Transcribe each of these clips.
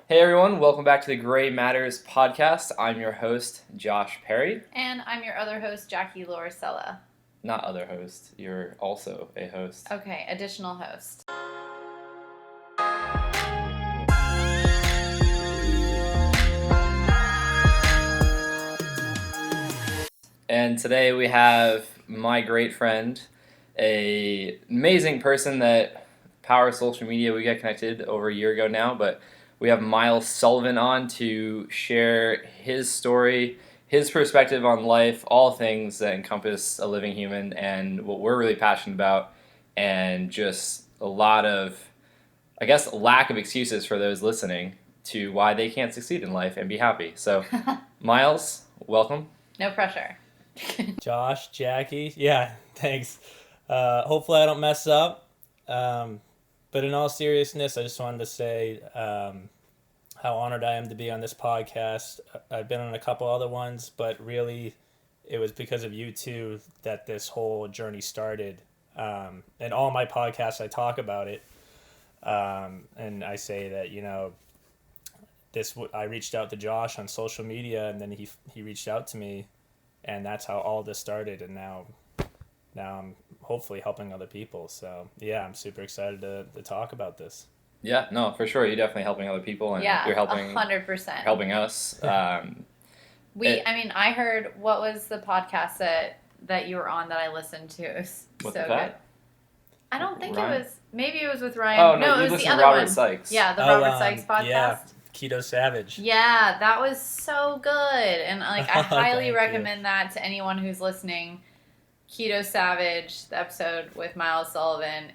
Hey everyone, welcome back to the Gray Matters podcast. I'm your host, Josh Perry. And I'm your other host, Jackie Lauricella. Not other host, you're also a host. Okay, additional host. And today we have my great friend, an amazing person that powers social media. We got connected over a year ago now, but we have Miles Sullivan on to share his story, his perspective on life, all things that encompass a living human, and what we're really passionate about, and just a lot of, I guess, lack of excuses for those listening to why they can't succeed in life and be happy. So, Miles, welcome. No pressure. Josh, Jackie, yeah, thanks. Hopefully I don't mess up. But in all seriousness, I just wanted to say how honored I am to be on this podcast. I've been on a couple other ones, but really it was because of you two that this whole journey started. And all my podcasts, I talk about it. And I say that, I reached out to Josh on social media, and then he reached out to me, and that's how all this started. And now I'm hopefully helping other people. So yeah, I'm super excited to talk about this. Yeah, no, for sure. You're definitely helping other people, and you're helping 100%. Helping us. I heard, what was the podcast that you were on that I listened to? It was so good. I don't think Ryan? it was. Maybe it was with Ryan. Oh no, it was the other Robert one. Sykes. Yeah, the Robert Sykes podcast. Yeah, Keto Savage. Yeah, that was so good, and I highly Thank recommend that to anyone who's listening. Keto Savage, the episode with Miles Sullivan.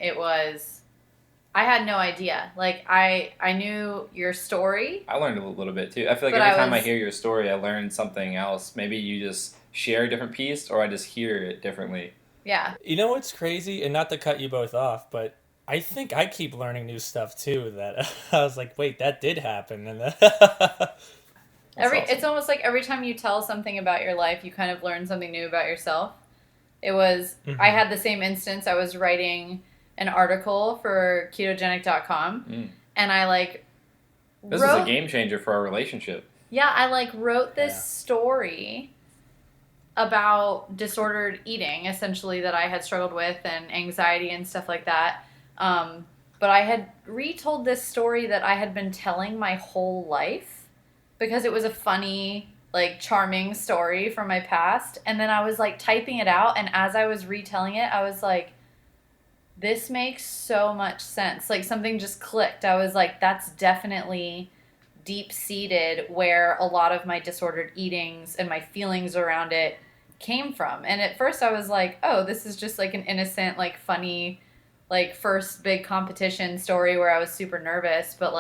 I had no idea. I knew your story. I learned a little bit too. I feel like every time I hear your story, I learn something else. Maybe you just share a different piece, or I just hear it differently. Yeah. You know what's crazy, and not to cut you both off, but I think I keep learning new stuff too. That I was like, wait, that did happen, and Awesome. It's almost like every time you tell something about your life, you kind of learn something new about yourself. It was I had the same instance. I was writing an article for ketogenic.com, and This is a game changer for our relationship. Yeah, I wrote this story about disordered eating, essentially, that I had struggled with, and anxiety and stuff like that. But I had retold this story that I had been telling my whole life because it was a funny, charming story from my past. And then I was typing it out, and as I was retelling it, I was like, this makes so much sense. Something just clicked. I was like, that's definitely deep-seated where a lot of my disordered eatings and my feelings around it came from. And at first I was like, oh, this is just an innocent, funny, first big competition story where I was super nervous. But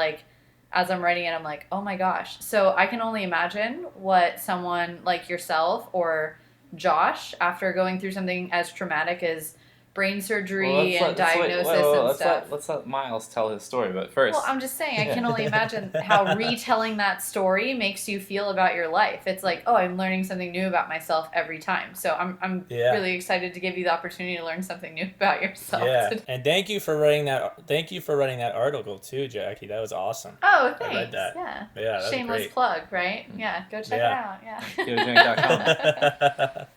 as I'm writing it, I'm like, oh my gosh. So I can only imagine what someone like yourself or Josh, after going through something as traumatic as brain surgery and diagnosis and stuff. Let's let Miles tell his story, but first. Well, I'm just saying, I can only imagine how retelling that story makes you feel about your life. It's like, oh, I'm learning something new about myself every time. So I'm really excited to give you the opportunity to learn something new about yourself. Yeah, and thank you for writing that. Thank you for writing that article too, Jackie. That was awesome. Oh, thanks. I read that. Yeah. Yeah, that shameless was great. plug, right? Yeah, go check it out. Yeah. Ketogenic.com.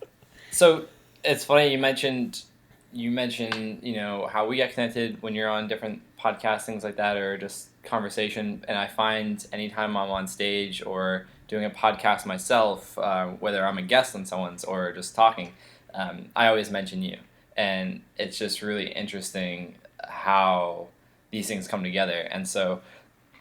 So it's funny you mentioned, how we got connected when you're on different podcasts, things like that, or just conversation. And I find anytime I'm on stage or doing a podcast myself, whether I'm a guest on someone's or just talking, I always mention you. And it's just really interesting how these things come together. And so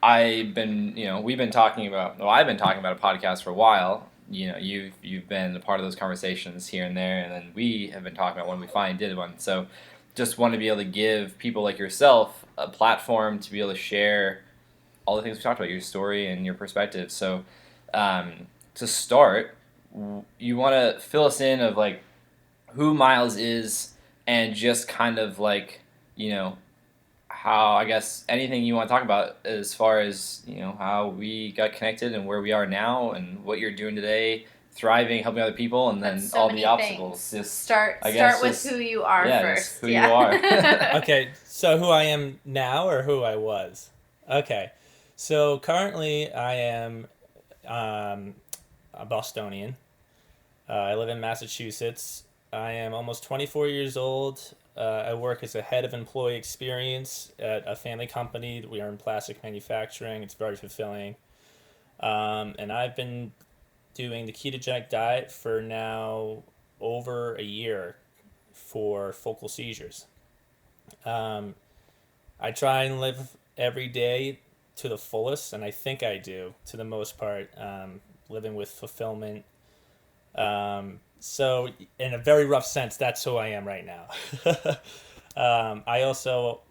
we've been talking about a podcast for a while. You've been a part of those conversations here and there, and then we have been talking about when we finally did one. So just want to be able to give people like yourself a platform to be able to share all the things we talked about, your story and your perspective. So to start, you want to fill us in of who Miles is, and just kind of how, I guess, anything you want to talk about as far as, how we got connected and where we are now and what you're doing today, thriving, helping other people, and then all the obstacles. Just start with who you are first. Who you are. Okay, so who I am now or who I was? Okay, So currently I am a Bostonian. I live in Massachusetts. I am almost 24 years old. I work as a head of employee experience at a family company. We are in plastic manufacturing. It's very fulfilling. And I've been doing the ketogenic diet for now over a year for focal seizures. Um, I try and live every day to the fullest, and I think I do to the most part, living with fulfillment. So, in a very rough sense, that's who I am right now. I also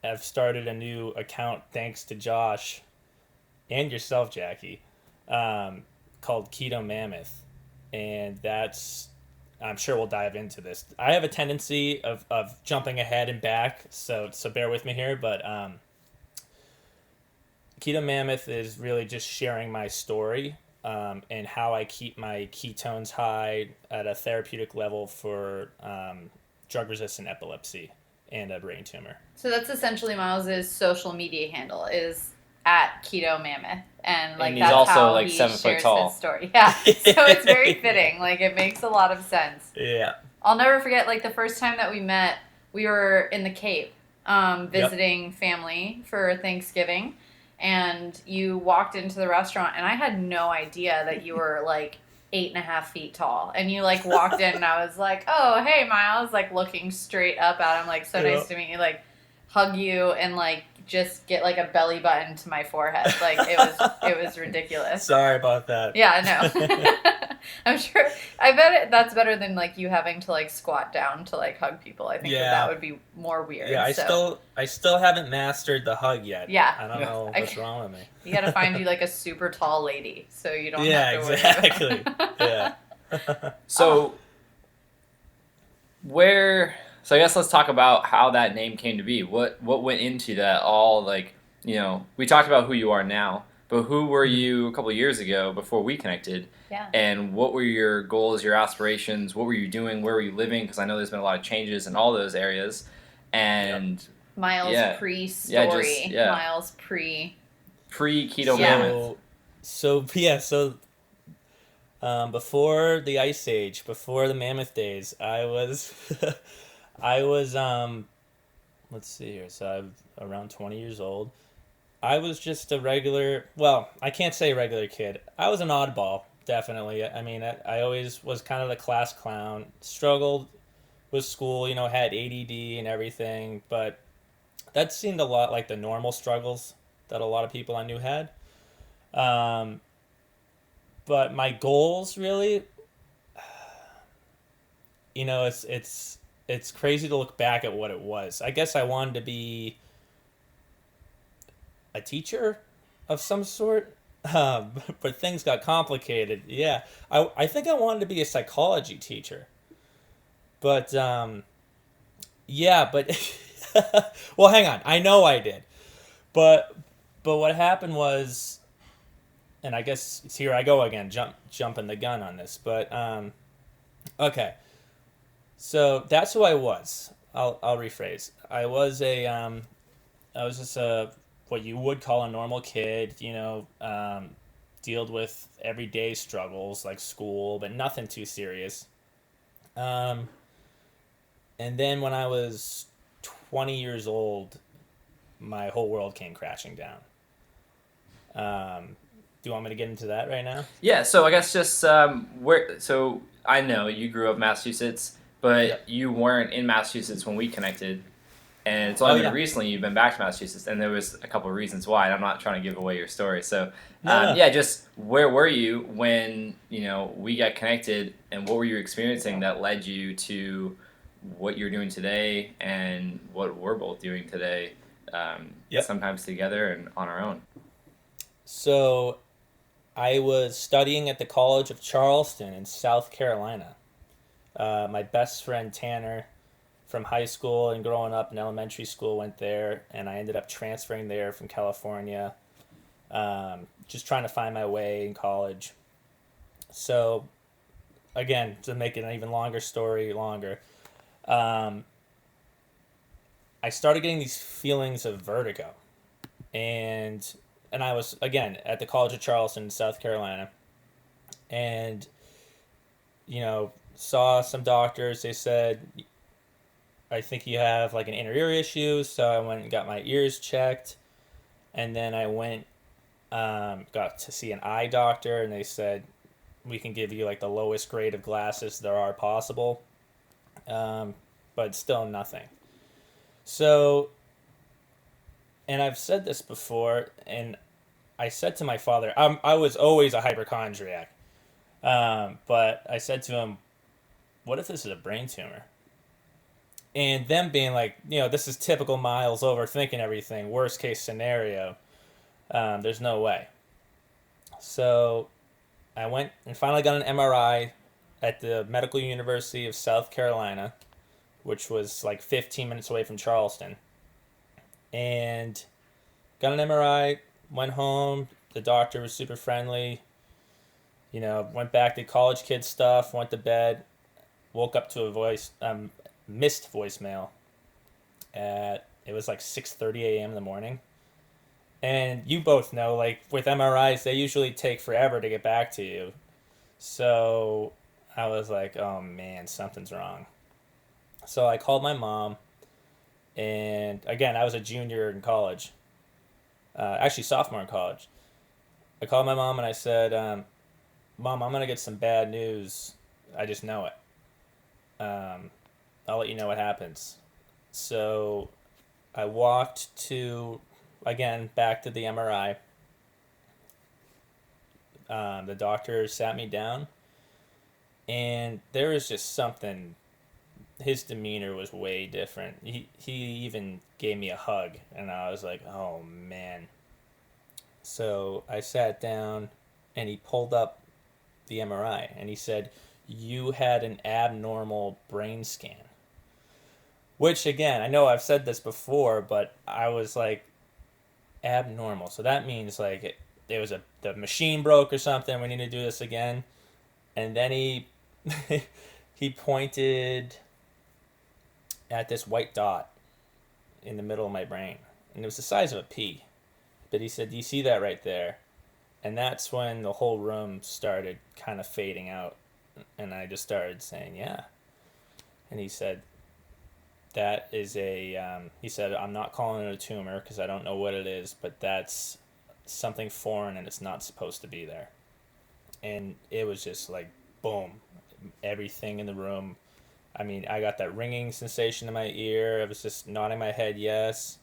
have started a new account thanks to Josh and yourself, Jackie, called Keto Mammoth. And that's, I'm sure we'll dive into this. I have a tendency of jumping ahead and back, so bear with me here. But Keto Mammoth is really just sharing my story and how I keep my ketones high at a therapeutic level for drug-resistant epilepsy and a brain tumor. So that's essentially Miles's social media handle is at Keto Mammoth, and like And he's that's also how like he 7 foot shares tall. his story. Yeah, so it's very fitting. Like it makes a lot of sense. Yeah. I'll never forget. Like the first time that we met, we were in the Cape, visiting family for Thanksgiving, and you walked into the restaurant, and I had no idea that you were like 8.5 feet tall, and you like walked in, and I was like, "Oh, hey, Miles!" Like looking straight up at him, like so nice to meet you, like hug you, and like just get like a belly button to my forehead. Like it was ridiculous. Sorry about that. Yeah, I know. I'm sure. I bet that's better than like you having to like squat down to like hug people. I think that would be more weird. Yeah, I still haven't mastered the hug yet. Yeah. I don't know what's wrong with me. You got to find you like a super tall lady so you don't have to exactly. Yeah. So so I guess let's talk about how that name came to be. What went into that all, like, we talked about who you are now, but who were you a couple of years ago before we connected? Yeah. And what were your goals, your aspirations? What were you doing? Where were you living? Because I know there's been a lot of changes in all those areas. And Miles pre-story. Miles pre-Keto Mammoth. So before the Ice Age, before the Mammoth days, I was let's see here. So I'm around 20 years old. I was just a regular, well, I can't say regular kid. I was an oddball, definitely. I mean, I always was kind of the class clown, struggled with school, had ADD and everything, but that seemed a lot like the normal struggles that a lot of people I knew had. But my goals really, it's crazy to look back at what it was. I guess I wanted to be a teacher of some sort, but things got complicated. Yeah, I think I wanted to be a psychology teacher, but but well, hang on. I know I did, but what happened was, and I guess it's here I go again, jumping the gun on this, but okay. So that's who I was. I'll rephrase. I was just a what you would call a normal kid. Dealt with everyday struggles like school, but nothing too serious. And then when I was 20 years old, my whole world came crashing down. Do you want me to get into that right now? Yeah. So I guess just where. So I know you grew up in Massachusetts. But you weren't in Massachusetts when we connected, and it's only been recently you've been back to Massachusetts, and there was a couple of reasons why, and I'm not trying to give away your story. So, just where were you when, we got connected, and what were you experiencing that led you to what you're doing today and what we're both doing today, sometimes together and on our own? So, I was studying at the College of Charleston in South Carolina. My best friend Tanner from high school and growing up in elementary school went there, and I ended up transferring there from California, just trying to find my way in college. So, again, to make it an even longer story I started getting these feelings of vertigo. and I was again at the College of Charleston, South Carolina, and saw some doctors. They said, I think you have like an inner ear issue, so I went and got my ears checked, and then I went got to see an eye doctor, and they said we can give you like the lowest grade of glasses there are possible, but still nothing. So, and I've said this before, and I said to my father, I was always a hypochondriac, but I said to him, what if this is a brain tumor? And them being like, this is typical Miles overthinking everything, worst case scenario. There's no way. So I went and finally got an MRI at the Medical University of South Carolina, which was like 15 minutes away from Charleston. And got an MRI, went home. The doctor was super friendly. Went back to college kid stuff, went to bed, woke up to a missed voicemail it was like 6:30 a.m. in the morning. And you both know, like with MRIs, they usually take forever to get back to you. So I was like, oh man, something's wrong. So I called my mom, and again, I was a junior in college, actually sophomore in college. I called my mom and I said, Mom, I'm going to get some bad news. I just know it. I'll let you know what happens. So I walked back to the MRI. The doctor sat me down, and there was just something. His demeanor was way different. He even gave me a hug, and I was like, oh man. So I sat down, and he pulled up the MRI, and he said, you had an abnormal brain scan. Which, again, I know I've said this before, but I was like, abnormal. So that means like the machine broke or something. We need to do this again. And then he pointed at this white dot in the middle of my brain, and it was the size of a pea. But he said, "Do you see that right there?" And that's when the whole room started kind of fading out, and I just started saying, "Yeah." And he said, "That is he said, I'm not calling it a tumor because I don't know what it is, but that's something foreign and it's not supposed to be there." And it was just like, boom, everything in the room. I mean, I got that ringing sensation in my ear. I was just nodding my head, yes.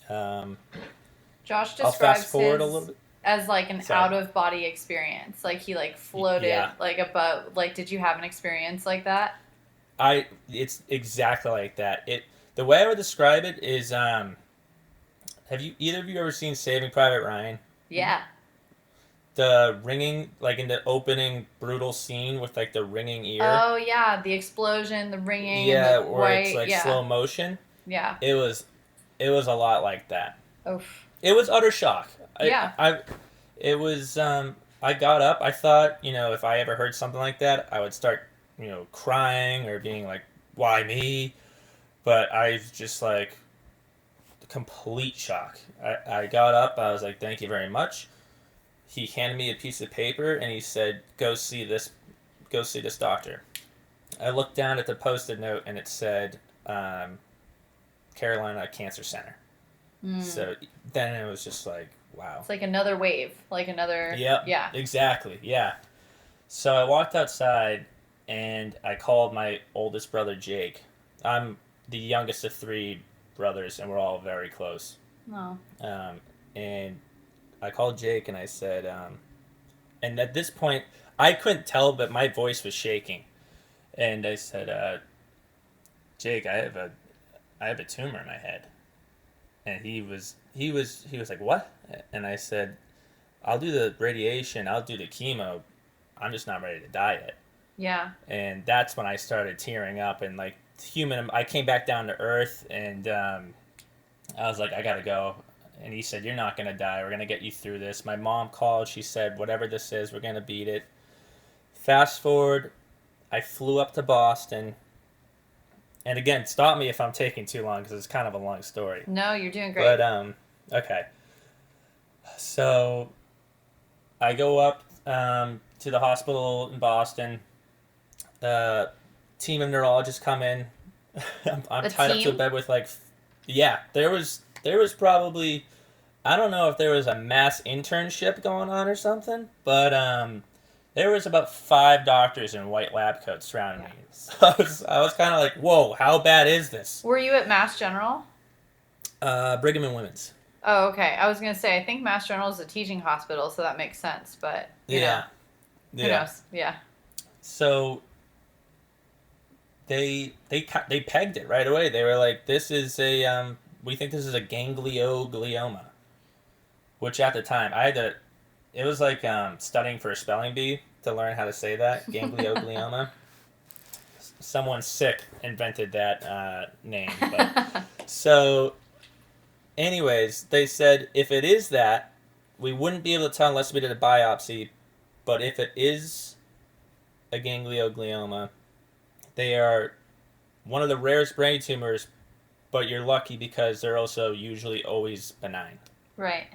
Josh I'll describes fast forward his a little bit. as like an out of body experience. Like he like floated like above. Like, did you have an experience like that? It's exactly like that. The way I would describe it is, have either of you ever seen Saving Private Ryan? Yeah. The ringing, like in the opening brutal scene with like the ringing ear. Oh yeah, the explosion, the ringing. Yeah, and the where white, it's like slow motion. Yeah. It was a lot like that. Oof. It was utter shock. Yeah. I got up. I thought, if I ever heard something like that, I would start, crying or being like, why me? But I was just like, complete shock. I got up. I was like, thank you very much. He handed me a piece of paper and he said, go see this doctor. I looked down at the Post-it note and it said, Carolina Cancer Center. So then it was just like, wow. It's like another wave, like another. Yep. Yeah. Exactly. Yeah. So I walked outside and I called my oldest brother, Jake. I'm the youngest of three brothers and we're all very close. Oh. And I called Jake and I said, and at this point I couldn't tell, but my voice was shaking. And I said, Jake, I have a tumor in my head. And he was like, what? And I said, I'll do the radiation, I'll do the chemo, I'm just not ready to die yet. Yeah. And that's when I started tearing up and like I came back down to earth and I was like, I gotta go. And he said, you're not gonna die, we're gonna get you through this. My mom called, she said, whatever this is, we're gonna beat it. Fast forward, I flew up to Boston. And again, stop me if I'm taking too long because it's kind of a long story. No, you're doing great. But Okay. So I go up to the hospital in Boston. Team of neurologists come in. I'm tied up to a bed with like, yeah. There was probably, I don't know if there was a mass internship going on or something, but there was about 5 doctors in white lab coats surrounding me. So I was kind of like, whoa, how bad is this? Were you at Mass General? Brigham and Women's. Oh, okay. I was gonna say I think Mass General is a teaching hospital, so that makes sense. But you know, who knows? Yeah. So they pegged it right away. They were like, "This is we think this is a ganglioglioma," which at the time I had to. It was like studying for a spelling bee to learn how to say that ganglioglioma. Someone sick invented that name. But so, anyways, they said if it is that, we wouldn't be able to tell unless we did a biopsy. But if it is a ganglioglioma, they are one of the rarest brain tumors, but you're lucky because they're also usually always benign. Right.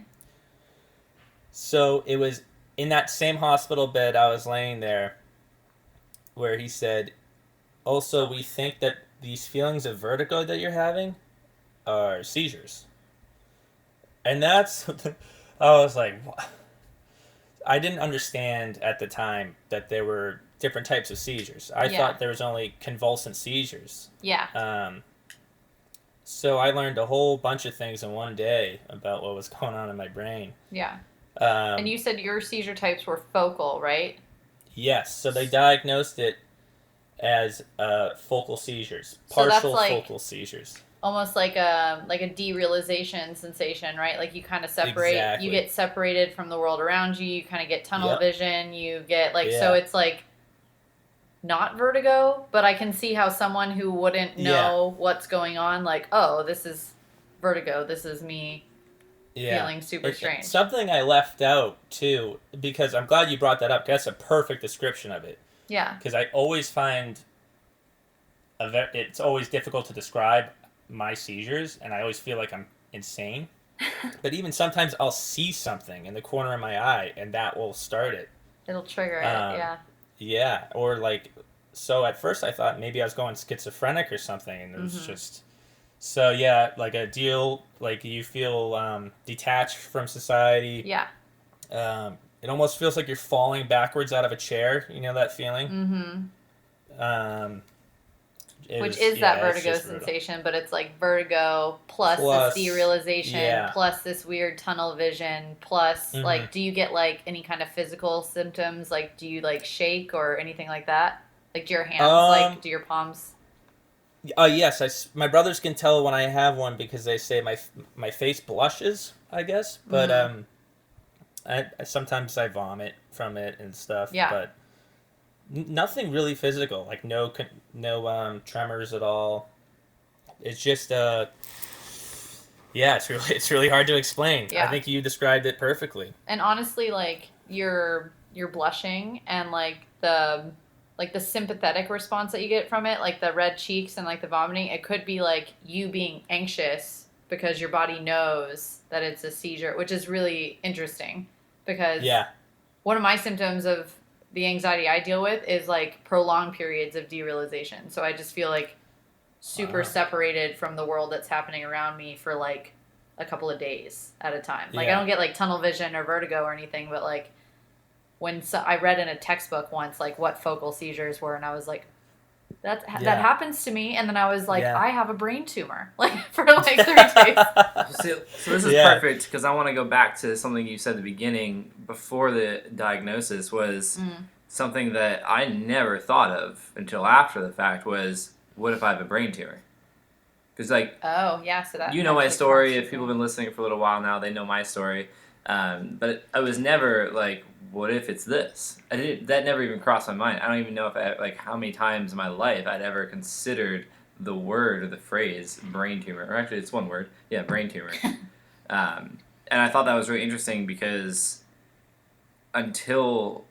So it was in that same hospital bed I was laying there where he said, also, we think that these feelings of vertigo that you're having are seizures. And that's, I was like, what? I didn't understand at the time that there were different types of seizures. I thought there was only convulsant seizures. Yeah. So I learned a whole bunch of things in one day about what was going on in my brain. Yeah. And you said your seizure types were focal, right? Yes. So they diagnosed it as focal seizures, partial focal seizures. Almost like a derealization sensation, right? Like you kind of separate, you get separated from the world around you. You kind of get tunnel vision. You get so it's like not vertigo, but I can see how someone who wouldn't know what's going on, like, oh, this is vertigo. This is me feeling super strange. Something I left out too, because I'm glad you brought that up. That's a perfect description of it. Yeah. Because I always find it's always difficult to describe my seizures, and I always feel like I'm insane. But even sometimes I'll see something in the corner of my eye, and that will start it. It'll trigger it, yeah. Yeah, or like, so at first I thought maybe I was going schizophrenic or something, and it was just... So yeah, like a deal, like you feel detached from society. Yeah. It almost feels like you're falling backwards out of a chair. You know that feeling? Mm-hmm. Which is that vertigo sensation, but it's like vertigo plus this derealization, plus this weird tunnel vision, plus like, do you get like any kind of physical symptoms? Like, do you like shake or anything like that? Like, do your hands, do your palms? Yes, my brothers can tell when I have one because they say my face blushes, I guess. But I sometimes I vomit from it and stuff. Yeah. But nothing really physical, like no tremors at all. It's just it's really hard to explain. Yeah. I think you described it perfectly. And honestly, like you're blushing and like the sympathetic response that you get from it, like the red cheeks and like the vomiting, it could be like you being anxious because your body knows that it's a seizure, which is really interesting because one of my symptoms of the anxiety I deal with is like prolonged periods of derealization. So I just feel like super separated from the world that's happening around me for like a couple of days at a time. Like I don't get like tunnel vision or vertigo or anything, but like I read in a textbook once like what focal seizures were, and I was like, that happens to me, and then I was like, I have a brain tumor, like for like 3 days. So this is perfect because I want to go back to something you said at the beginning before the diagnosis was something that I never thought of until after the fact was, what if I have a brain tumor? Because like, so that you know my story. If people have been listening for a little while now, they know my story. But I was never like, what if it's this? That never even crossed my mind. I don't even know if how many times in my life I'd ever considered the word or the phrase brain tumor. Or actually, it's one word. Yeah, brain tumor. And I thought that was really interesting because until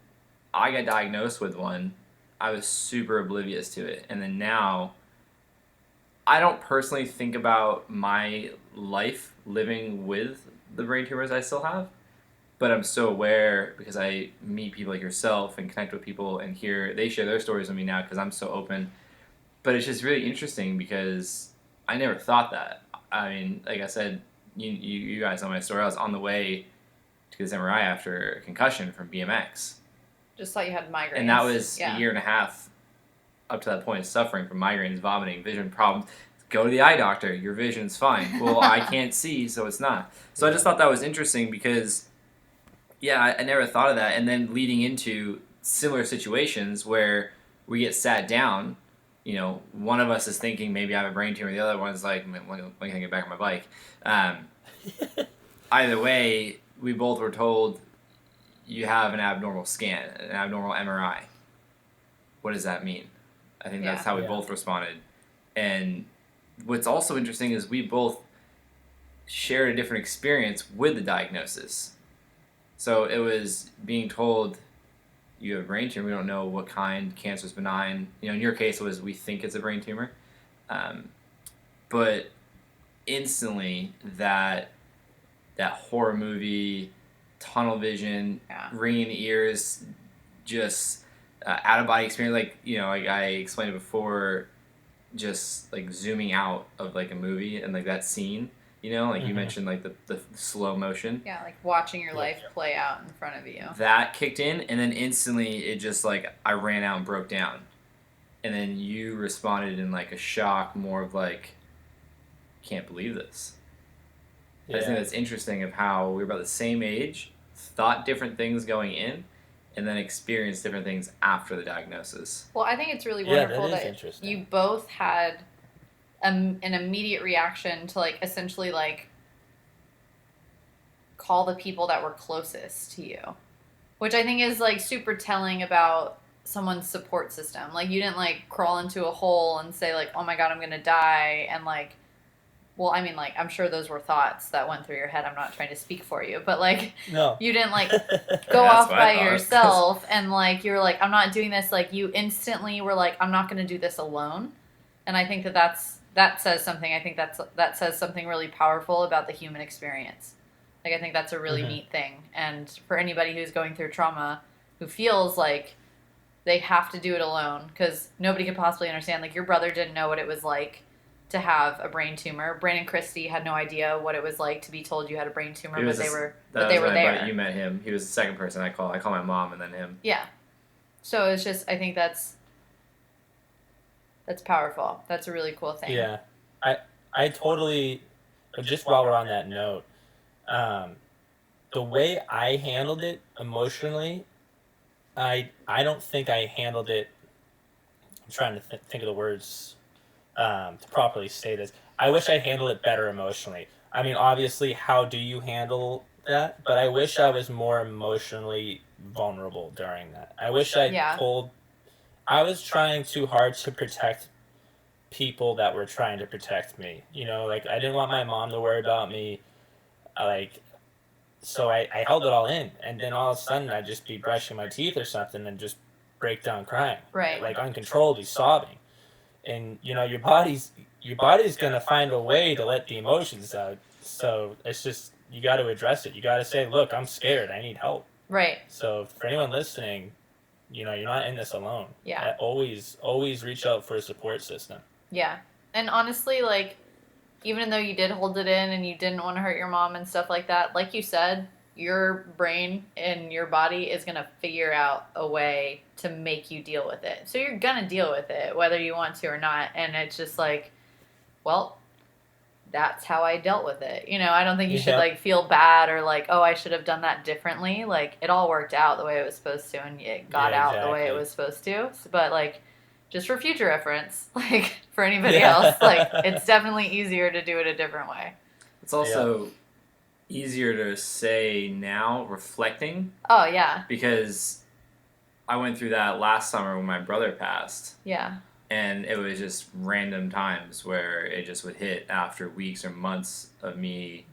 I got diagnosed with one, I was super oblivious to it. And then now, I don't personally think about my life living with the brain tumors I still have, but I'm so aware because I meet people like yourself and connect with people and they share their stories with me now because I'm so open. But it's just really interesting because I never thought that. I mean, like I said, you guys know my story. I was on the way to get this MRI after a concussion from BMX. Just thought you had migraines. And that was a year and a half up to that point, suffering from migraines, vomiting, vision problems. Go to the eye doctor. Your vision's fine. Well, I can't see, so it's not. So I just thought that was interesting because, yeah, I never thought of that. And then leading into similar situations where we get sat down, you know, one of us is thinking maybe I have a brain tumor, the other one's like, when can I get back on my bike? Either way, we both were told you have an abnormal scan, an abnormal MRI. What does that mean? I think that's how we both responded. And what's also interesting is we both shared a different experience with the diagnosis. So it was being told you have a brain tumor. We don't know what kind. Cancer's benign. You know, in your case, it was we think it's a brain tumor. But instantly that horror movie, tunnel vision, ringing in the ears, just out of body experience. Like, you know, I explained it before, just like zooming out of like a movie and like that scene. You know, like you mentioned, like the slow motion. Yeah, like watching your life play out in front of you. That kicked in, and then instantly it just like I ran out and broke down. And then you responded in like a shock, more of like, can't believe this. I just think that's interesting of how we were about the same age, thought different things going in, and then experienced different things after the diagnosis. Well, I think it's really wonderful that you both had an immediate reaction to like essentially like call the people that were closest to you, which I think is like super telling about someone's support system. Like you didn't like crawl into a hole and say like, oh my God, I'm going to die. And like, well, I mean, like, I'm sure those were thoughts that went through your head. I'm not trying to speak for you, but like, no, you didn't like go off by yourself and like, you were like, I'm not doing this. Like you instantly were like, I'm not going to do this alone. And I think that says something. I think that says something really powerful about the human experience. Like, I think that's a really neat thing. And for anybody who's going through trauma, who feels like they have to do it alone, because nobody could possibly understand. Like, your brother didn't know what it was like to have a brain tumor. Brandon and Christy had no idea what it was like to be told you had a brain tumor, but they were there. You met him. He was the second person I call. I call my mom and then him. Yeah. So it's just, I think that's powerful. That's a really cool thing. Yeah. I totally, just while we're on that note, the way I handled it emotionally, I don't think I handled it, I'm trying to think of the words to properly say this. I wish I handled it better emotionally. I mean, obviously, how do you handle that? But I wish I was more emotionally vulnerable during that. I wish I was trying too hard to protect people that were trying to protect me. You know, like, I didn't want my mom to worry about me. So I held it all in. And then all of a sudden, I'd just be brushing my teeth or something and just break down crying. Right. Like, uncontrollably sobbing. And, you know, your body's going to find a way to let the emotions out. So it's just, you got to address it. You got to say, look, I'm scared. I need help. Right. So for anyone listening, you know, you're not in this alone. Yeah. Always reach out for a support system. Yeah. And honestly, like, even though you did hold it in and you didn't want to hurt your mom and stuff like that, like you said, your brain and your body is going to figure out a way to make you deal with it. So you're going to deal with it, whether you want to or not. And it's just like, well, that's how I dealt with it. You know, I don't think you should like feel bad or like, oh, I should have done that differently. Like, it all worked out the way it was supposed to, and it got out the way it was supposed to. But like, just for future reference, like for anybody else, like, it's definitely easier to do it a different way. It's also easier to say now, reflecting. Oh, yeah. Because I went through that last summer when my brother passed. Yeah. And it was just random times where it just would hit after weeks or months of me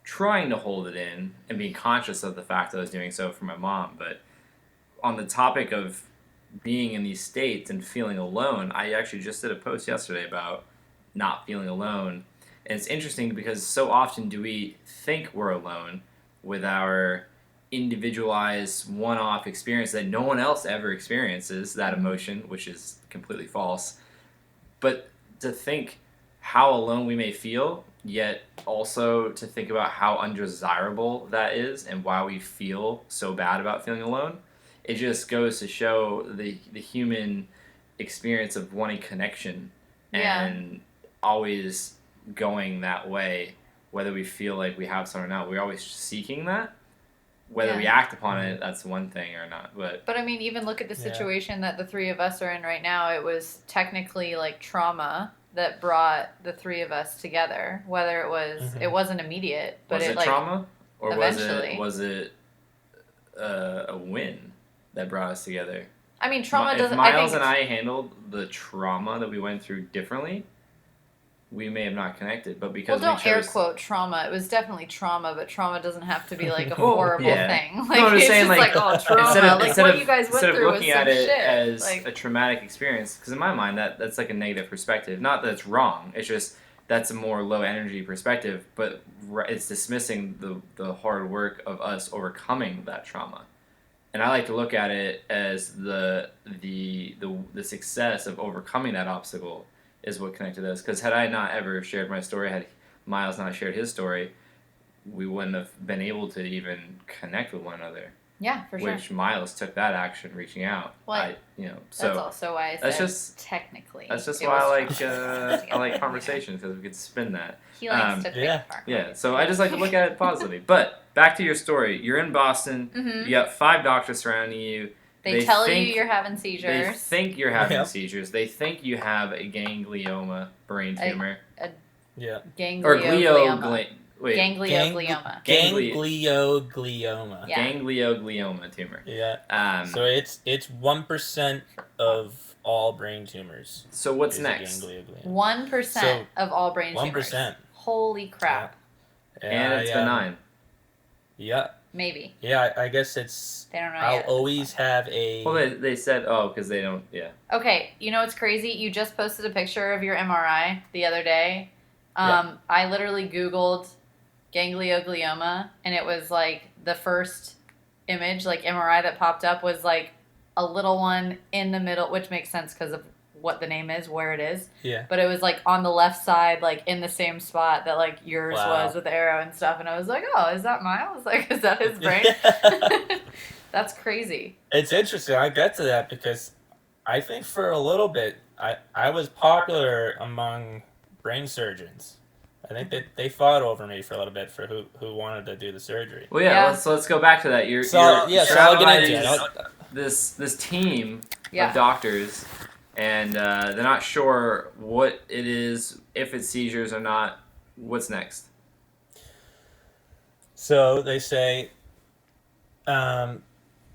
trying to hold it in and being conscious of the fact that I was doing so for my mom. But on the topic of being in these states and feeling alone, I actually just did a post yesterday about not feeling alone. And it's interesting because so often do we think we're alone with our individualized one-off experience that no one else ever experiences, that emotion, which is completely false. But to think how alone we may feel, yet also to think about how undesirable that is and why we feel so bad about feeling alone, it just goes to show the human experience of wanting connection and always going that way, whether we feel like we have some or not. We're always seeking that. Whether we act upon it, that's one thing or not. But I mean, even look at the situation that the three of us are in right now. It was technically like trauma that brought the three of us together. Whether it was, it wasn't immediate, but was it like, trauma, or eventually. was it a win that brought us together? I mean, trauma doesn't. If Miles and I handled the trauma that we went through differently, we may have not connected, but because don't air quote trauma. It was definitely trauma, but trauma doesn't have to be like a horrible thing. Like, no, I'm just saying, like oh, trauma. Like what you guys went through was some shit. Instead of looking at it as like, a traumatic experience, because in my mind that's like a negative perspective. Not that it's wrong. It's just that's a more low energy perspective, but it's dismissing the hard work of us overcoming that trauma. And I like to look at it as the success of overcoming that obstacle is what connected us. Because had I not ever shared my story, had Miles not shared his story, we wouldn't have been able to even connect with one another. Yeah, for sure. Which Miles took that action, reaching out. Well, so that's also why I said technically. That's just why I like conversations, because we could spin that. He likes to think far. Yeah, so I just like to look at it positively. But back to your story. You're in Boston. Mm-hmm. You got 5 doctors surrounding you. They tell you you're having seizures. They think you're having seizures. They think you have a ganglioma brain tumor. Ganglioglioma. Ganglioglioma. Yeah. Ganglioglioma tumor. Yeah. So it's 1% of all brain tumors. So what's next? 1% of all brain tumors. 1%. Holy crap. And it's benign. Yeah. Maybe. Yeah, I guess it's. They don't know I'll yet. always have a. Well, they said, because they don't. Yeah. Okay, you know what's crazy? You just posted a picture of your MRI the other day. I literally Googled ganglioglioma, and it was like the first image, like MRI that popped up was like a little one in the middle, which makes sense because of what the name is, where it is. Yeah. But it was like on the left side, like in the same spot that like yours was with the arrow and stuff. And I was like, oh, is that Miles? Like, is that his brain? That's crazy. It's interesting. I get to that because I think for a little bit, I was popular among brain surgeons. I think they fought over me for a little bit for who wanted to do the surgery. Well, let's go back to that. You're I'll get into it. This team of doctors, and they're not sure what it is, if it's seizures or not. What's next? So they say, but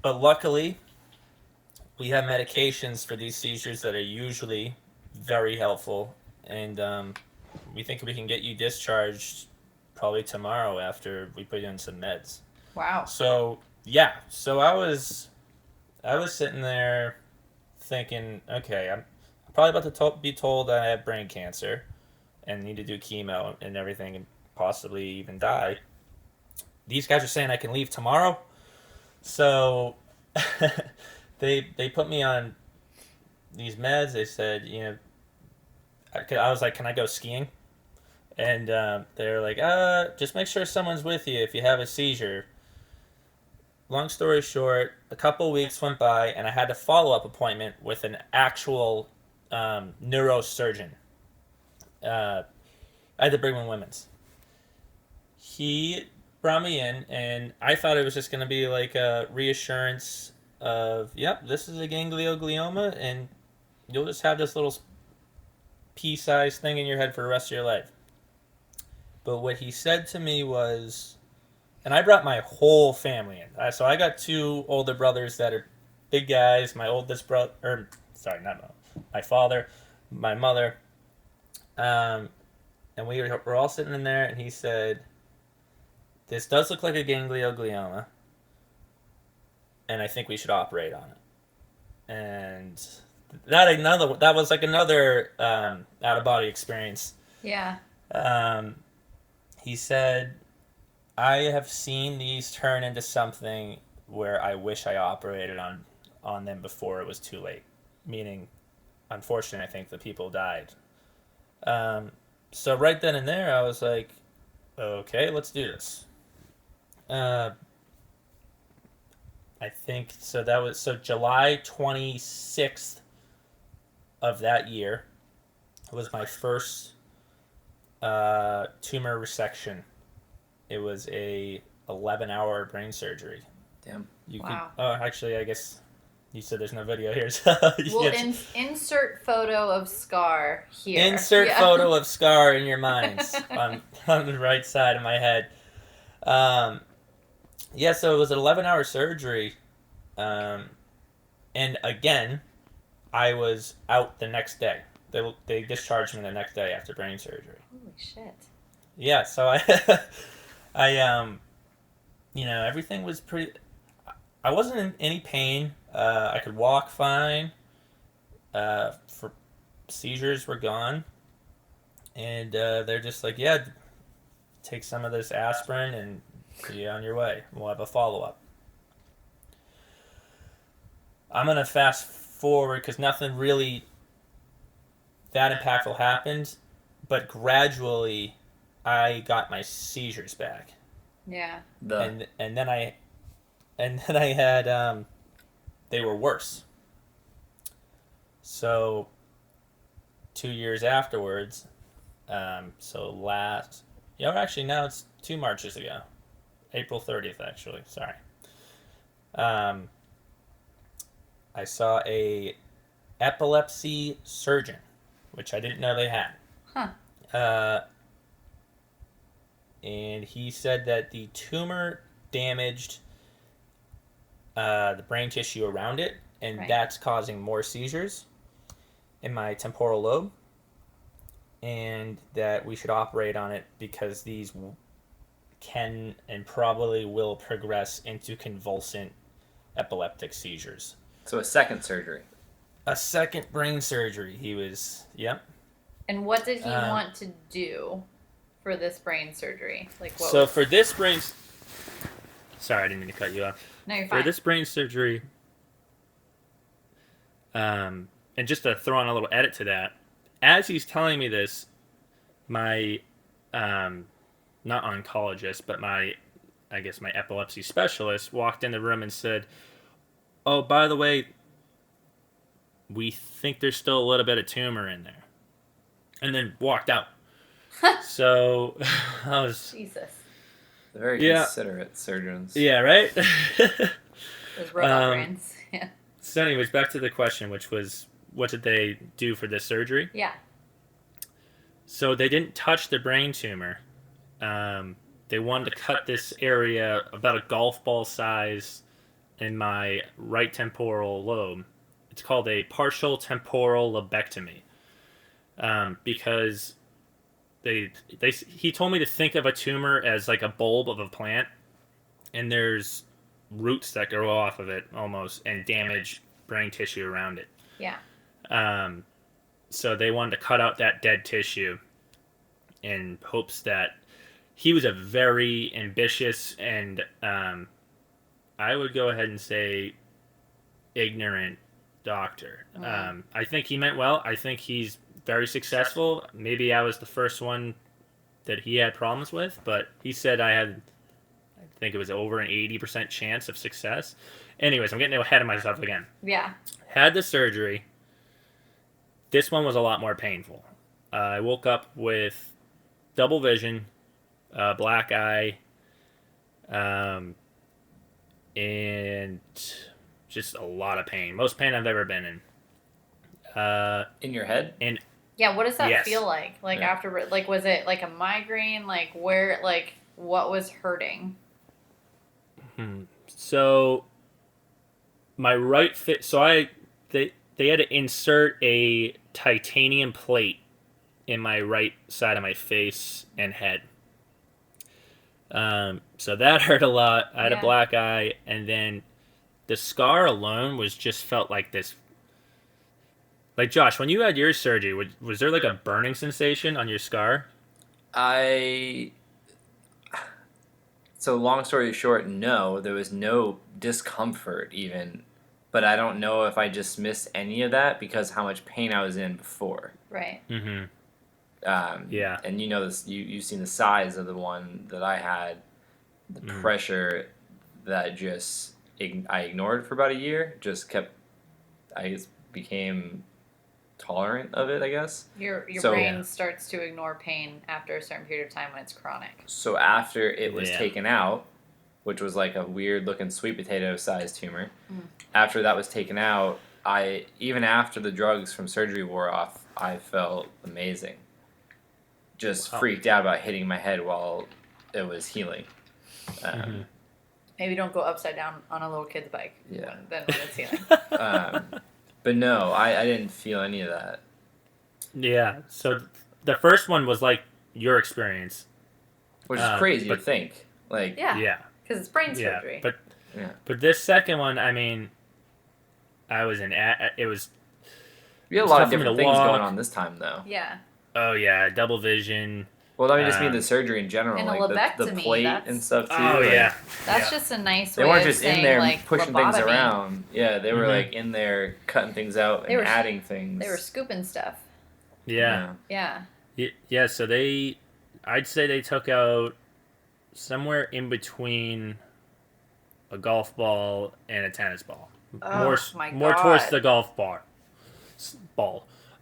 luckily, we have medications for these seizures that are usually very helpful, and we think we can get you discharged probably tomorrow after we put you on some meds. Wow. So I was sitting there thinking, okay, I'm probably about to be told that I have brain cancer and need to do chemo and everything and possibly even die. These guys are saying I can leave tomorrow. So they put me on these meds. They said, I was like, can I go skiing? And they're like, just make sure someone's with you if you have a seizure. Long story short, a couple weeks went by, and I had a follow-up appointment with an actual neurosurgeon. I had the Brigham and Women's. He brought me in, and I thought it was just going to be like a reassurance of, yep, this is a ganglioglioma, and you'll just have this little pea-sized thing in your head for the rest of your life. But what he said to me was, and I brought my whole family in. So I got 2 older brothers that are big guys. My oldest brother, my father, my mother. And we were all sitting in there, and he said, this does look like a ganglioglioma, and I think we should operate on it. And that was like another out-of-body experience. Yeah. He said, I have seen these turn into something where I wish I operated on them before it was too late. Meaning, unfortunately, I think the people died. So right then and there, I was like, okay, let's do this. I think so. That was so July 26th of that year was my first tumor resection. It was a 11-hour brain surgery. Damn. Wow. Actually, I guess you said there's no video here, so we'll insert photo of scar here. Insert photo of scar in your minds on the right side of my head. So it was an 11-hour surgery, and again, I was out the next day. They discharged me the next day after brain surgery. Holy shit. Yeah, so everything was pretty. I wasn't in any pain. I could walk fine. For seizures were gone, and they're just like, yeah, take some of this aspirin and be on your way. We'll have a follow-up. I'm gonna fast forward because nothing really that impactful happened, but gradually I got my seizures back. Yeah. And then I had they were worse. So 2 years afterwards, actually now it's 2 Marches ago. April 30th, actually. Sorry. I saw a epilepsy surgeon, which I didn't know they had. Huh. And he said that the tumor damaged the brain tissue around it, and that's causing more seizures in my temporal lobe, and that we should operate on it because these can and probably will progress into convulsant epileptic seizures. So a second surgery. A second brain surgery. He was, yep. And what did he want to do for this brain surgery? For this brain... Sorry, I didn't mean to cut you off. No, you're fine. For this brain surgery, and just to throw on a little edit to that, as he's telling me this, my, not oncologist, but my epilepsy specialist walked in the room and said, oh, by the way, we think there's still a little bit of tumor in there. And then walked out. So I was... Jesus. They're very considerate surgeons. Yeah, right? Those robot brains. Yeah. So anyways, back to the question, which was, what did they do for this surgery? Yeah. So they didn't touch the brain tumor. They wanted to cut this area about a golf ball size in my right temporal lobe. It's called a partial temporal lobectomy. Because he told me to think of a tumor as like a bulb of a plant, and there's roots that grow off of it almost and damage brain tissue around it. Yeah. So they wanted to cut out that dead tissue in hopes that he was a very ambitious and I would go ahead and say ignorant doctor. Mm. I think he meant well. I think he's very successful. Maybe I was the first one that he had problems with, but he said I think it was over an 80% chance of success. Anyways, I'm getting ahead of myself again. Yeah. Had the surgery. This one was a lot more painful. I woke up with double vision, black eye, and just a lot of pain. Most pain I've ever been in. In your head? Yeah, what does that feel like? After, was it like a migraine? What was hurting? So, my right fit. So they had to insert a titanium plate in my right side of my face and head. So that hurt a lot. I had a black eye, and then the scar alone felt like this. Like, Josh, when you had your surgery, was there like a burning sensation on your scar? So long story short, no, there was no discomfort even, but I don't know if I just missed any of that because how much pain I was in before. Right. Mm-hmm. Yeah. And you know this, you've seen the size of the one that I had, the pressure that just I ignored for about a year, I just became tolerant of it, I guess. Your brain starts to ignore pain after a certain period of time when it's chronic. So after it was taken out, which was like a weird looking sweet potato sized tumor, after that was taken out, even after the drugs from surgery wore off, I felt amazing. Just freaked out about hitting my head while it was healing. Maybe don't go upside down on a little kid's bike. Yeah. When it's healing. But no, I didn't feel any of that. Yeah. So the first one was like your experience, which is crazy to think. Like yeah, because it's brain surgery. But this second one, I mean, I was in. It was. We had a lot of different things going on this time, though. Yeah. Oh yeah, double vision. Well, I just mean the surgery in general, and like the plate and stuff too. Oh yeah, that's just a nice way. They weren't just saying, in there like, pushing lobotomy. things around. Yeah, they were like in there cutting things out and adding things. They were scooping stuff. Yeah. Yeah. So I'd say they took out somewhere in between a golf ball and a tennis ball. Oh, more towards the golf ball.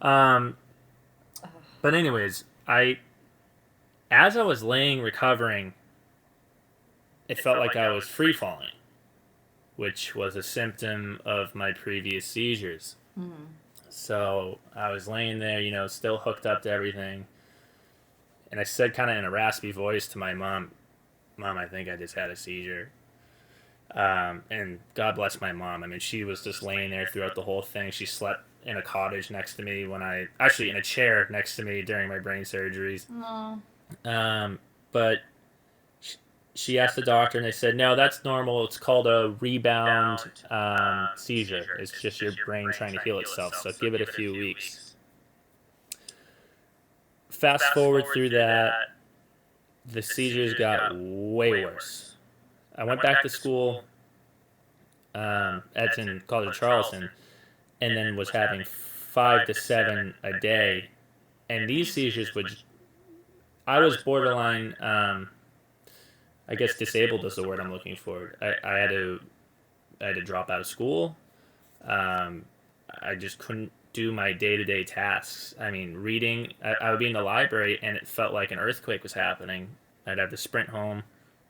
But anyways, as I was laying recovering, it felt like I was free falling, which was a symptom of my previous seizures. So I was laying there, still hooked up to everything. And I said kind of in a raspy voice to my mom, "Mom, I think I just had a seizure." And God bless my mom. I mean, she was just laying there throughout the whole thing. She slept in a cottage next to me in a chair next to me during my brain surgeries. But she asked the doctor, and they said, "No, that's normal. It's called a rebound seizure. It's just your brain trying to heal itself. So give it a few weeks." Fast forward through that, the seizures got way worse. I went back to school at in College of Charleston, and then was having 5 to 7 a day. And these seizures I was borderline, I guess disabled is the word I'm looking for. I had to drop out of school. I just couldn't do my day-to-day tasks. I mean, reading, I would be in the library and it felt like an earthquake was happening. I'd have to sprint home,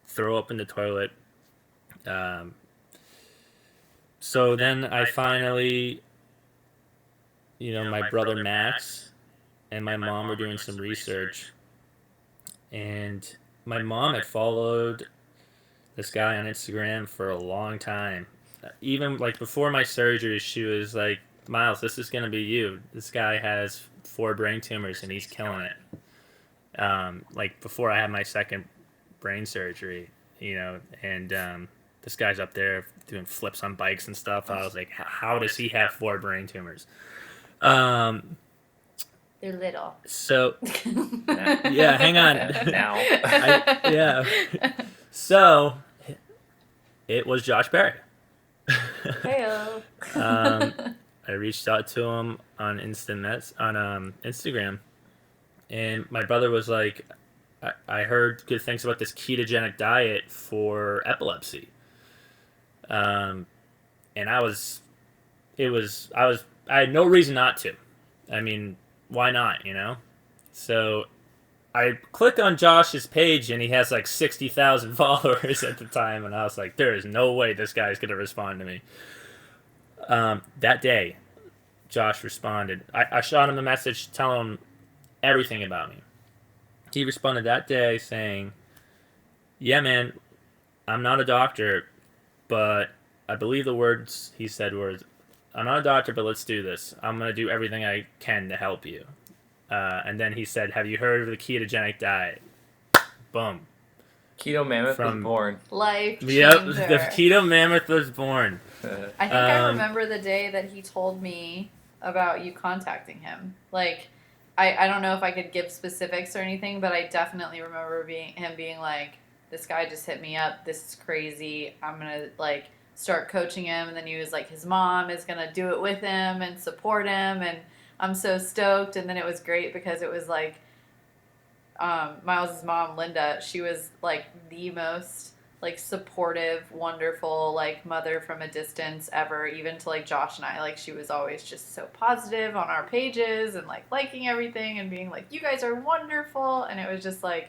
throw up in the toilet. So then I finally, my brother Max and my mom were doing some research. And my mom had followed this guy on Instagram for a long time. Even like before my surgery, she was like, "Miles, this is going to be you. This guy has 4 brain tumors and he's killing it." Like before I had my second brain surgery, and this guy's up there doing flips on bikes and stuff. I was like, how does he have 4 brain tumors? They're little. So, yeah, hang on. Now. Yeah. So, it was Josh Berry. Heyo. I reached out to him on Instagram, and my brother was like, I heard good things about this ketogenic diet for epilepsy. And I had no reason not to. I mean, why not, So I click on Josh's page and he has like 60,000 followers at the time. And I was like, there is no way this guy's going to respond to me. That day, Josh responded. I shot him a message telling him everything about me. He responded that day saying, "Yeah, man, I'm not a doctor, but I believe the words he said were, I'm not a doctor, but let's do this. I'm going to do everything I can to help you." And then he said, "Have you heard of the ketogenic diet?" Boom. Keto Mammoth was born. Life changer. Yep, the Keto Mammoth was born. I think I remember the day that he told me about you contacting him. Like, I don't know if I could give specifics or anything, but I definitely remember him being like, this guy just hit me up. This is crazy. I'm going to like start coaching him. And then he was like, his mom is going to do it with him and support him. And I'm so stoked. And then it was great because it was like, Miles's mom, Linda, she was like the most like supportive, wonderful, like mother from a distance ever, even to like Josh and I. Like she was always just so positive on our pages and like liking everything and being like, you guys are wonderful. And it was just like,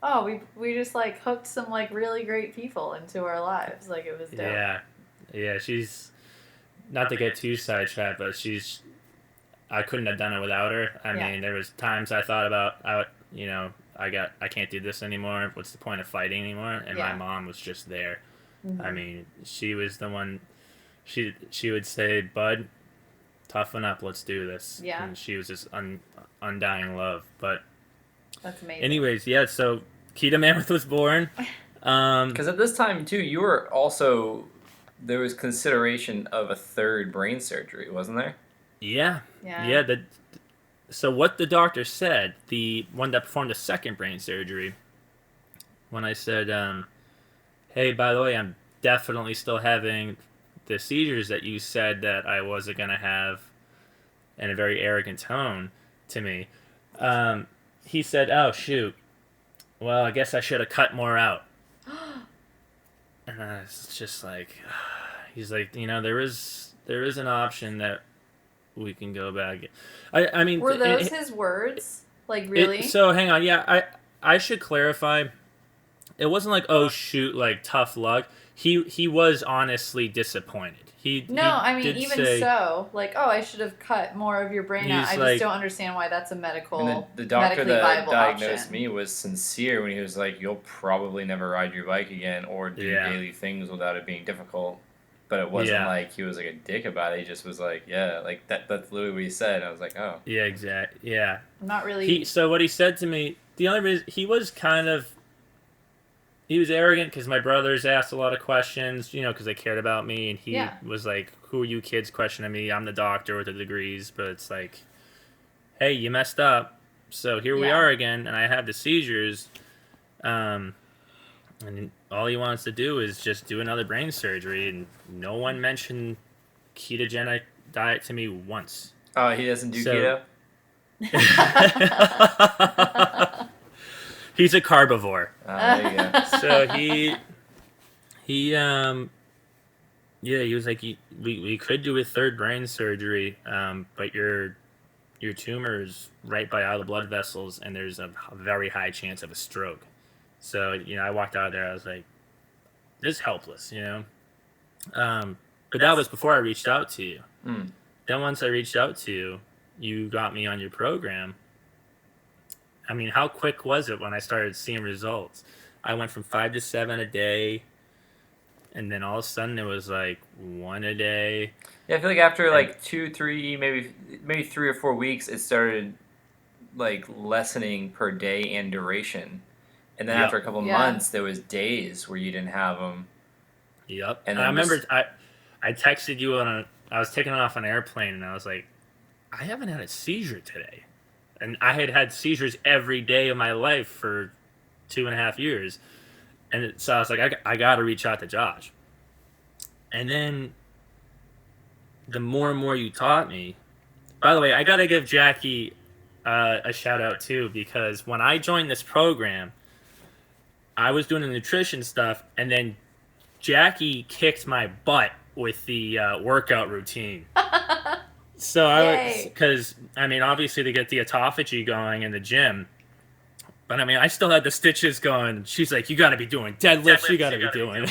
oh, we just like hooked some like really great people into our lives. Like it was dope. Yeah, she's not to get too sidetracked, but I couldn't have done it without her. I mean, there was times I thought about I can't do this anymore. What's the point of fighting anymore? And my mom was just there. Mm-hmm. I mean, she was the one. She would say, "Bud, toughen up. Let's do this." Yeah. And she was just undying love. But that's amazing. Anyways, yeah. So Keto Mammoth was born. Because at this time too, you were also there was consideration of a third brain surgery, wasn't there? Yeah. So what the doctor said, the one that performed the second brain surgery, when I said, hey, by the way, I'm definitely still having the seizures that you said that I wasn't going to have, in a very arrogant tone to me, he said, oh, shoot, well, I guess I should have cut more out. And I was just like, he's like, there is an option that we can go back. I mean, were those his words? Like really? So hang on, yeah, I should clarify. It wasn't like, oh shoot, like tough luck. He was honestly disappointed. I mean, even say, so, like, oh, I should have cut more of your brain out. I just don't understand why that's a medical. And the doctor that diagnosed me was sincere when he was like, you'll probably never ride your bike again or do daily things without it being difficult. But it wasn't like he was like a dick about it. He just was like, yeah, like that's literally what he said. And I was like, oh. Yeah, exactly. Yeah. Not really. So what he said to me, the only reason he was arrogant because my brothers asked a lot of questions, because they cared about me. And he was like, who are you kids questioning me? I'm the doctor with the degrees. But it's like, hey, you messed up. So here we are again. And I have the seizures. And all he wants to do is just do another brain surgery, and no one mentioned ketogenic diet to me once. Oh, he doesn't do keto? He's a carbivore. There you go. So he was like, we could do a third brain surgery, but your tumor is right by all the blood vessels, and there's a very high chance of a stroke. So, I walked out of there, I was like, this is helpless, But that was before I reached out to you. Mm. Then once I reached out to you, you got me on your program. I mean, how quick was it when I started seeing results? I went from 5 to 7 a day, and then all of a sudden it was like 1 a day. Yeah, I feel like after like 2, 3, maybe 3 or 4 weeks, it started like lessening per day and duration. And then after a couple months, there was days where you didn't have them. Yep. And I remember I texted you I was taking off on an airplane, and I was like, I haven't had a seizure today. And I had seizures every day of my life for 2.5 years. And so I was like, I got to reach out to Josh. And then the more and more you taught me, by the way, I got to give Jackie a shout out too, because when I joined this program, I was doing the nutrition stuff, and then Jackie kicked my butt with the workout routine. So because obviously to get the autophagy going in the gym, but I still had the stitches going. She's like, you got to be doing deadlifts. You got to be doing.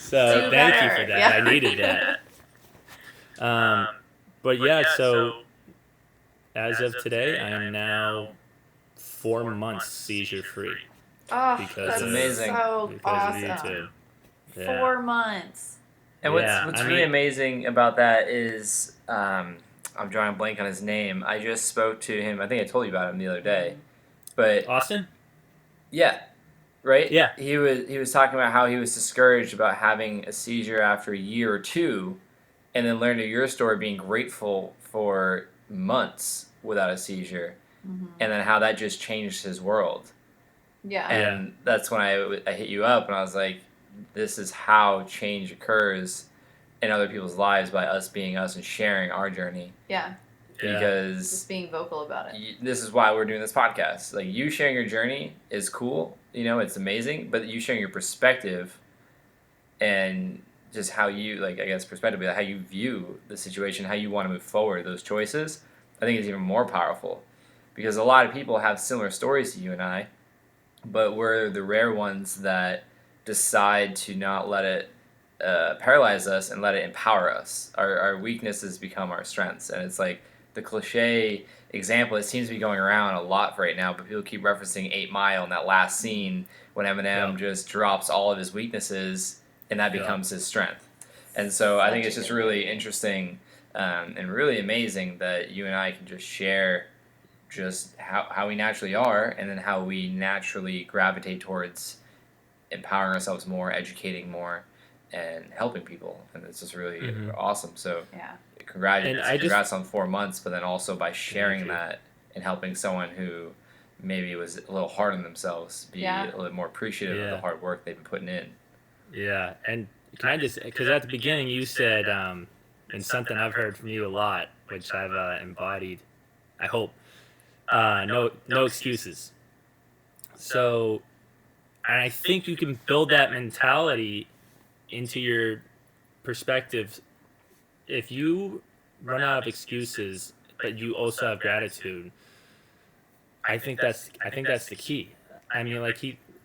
So thank you for that. I needed that. But so as of today, I am now 4 months seizure free. Oh, that's amazing! So awesome. 4 months. And what's really amazing about that is, I'm drawing a blank on his name. I just spoke to him. I think I told you about him the other day. But Austin? Yeah. Right? Yeah. He was talking about how he was discouraged about having a seizure after a year or two, and then learned of your story, being grateful for months without a seizure, and then how that just changed his world. Yeah. And that's when I hit you up and I was like, this is how change occurs in other people's lives, by us being us and sharing our journey. Yeah. Because just being vocal about it. This is why we're doing this podcast. Like, you sharing your journey is cool, it's amazing, but you sharing your perspective and just how you, like, I guess perspective, how you view the situation, how you want to move forward, those choices, I think is even more powerful. Because a lot of people have similar stories to you and I, but we're the rare ones that decide to not let it paralyze us and let it empower us. Our weaknesses become our strengths. And it's like the cliche example, it seems to be going around a lot right now, but people keep referencing 8 Mile in that last scene when Eminem just drops all of his weaknesses and that becomes his strength. And so I think it's just really interesting and really amazing that you and I can just share just how we naturally are, and then how we naturally gravitate towards empowering ourselves more, educating more, and helping people. And it's just really awesome. So congrats on 4 months, but then also by sharing that and helping someone who maybe was a little hard on themselves be a little bit more appreciative of the hard work they've been putting in. Yeah, and can I just, because at the beginning you said, and something I've heard from you a lot, which I've embodied, I hope, no excuses. So, and I think you can build that mentality into your perspective if you run out of excuses, but you also have gratitude. I think that's the key. I mean, like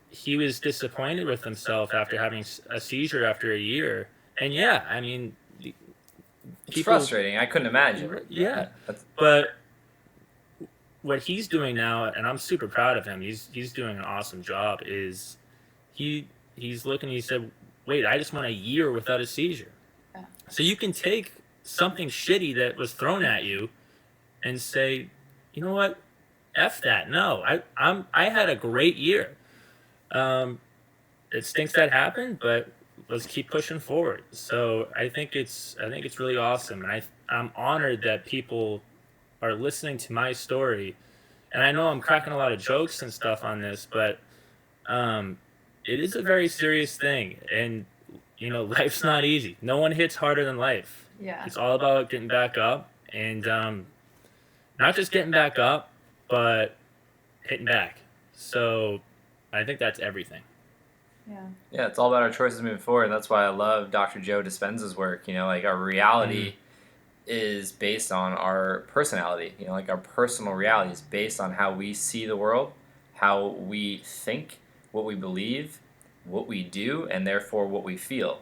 he was disappointed with himself after having a seizure after a year, and I mean, it's frustrating. I couldn't imagine. Yeah, but what he's doing now, and I'm super proud of him. He's doing an awesome job. Is he's looking? He said, "Wait, I just went a year without a seizure." Yeah. So you can take something shitty that was thrown at you, and say, "You know what? F that. No, I had a great year. It stinks that happened, but let's keep pushing forward." So I think it's really awesome, and I'm honored that people are listening to my story. And I know I'm cracking a lot of jokes and stuff on this, but it is a very serious thing, and life's not easy. No one hits harder than life. Yeah, it's all about getting back up, and not just getting back up, but hitting back. So I think that's everything. Yeah, it's all about our choices moving forward. That's why I love Dr. Joe Dispenza's work. Like, our reality is based on our personality. Like, our personal reality is based on how we see the world, how we think, what we believe, what we do, and therefore what we feel.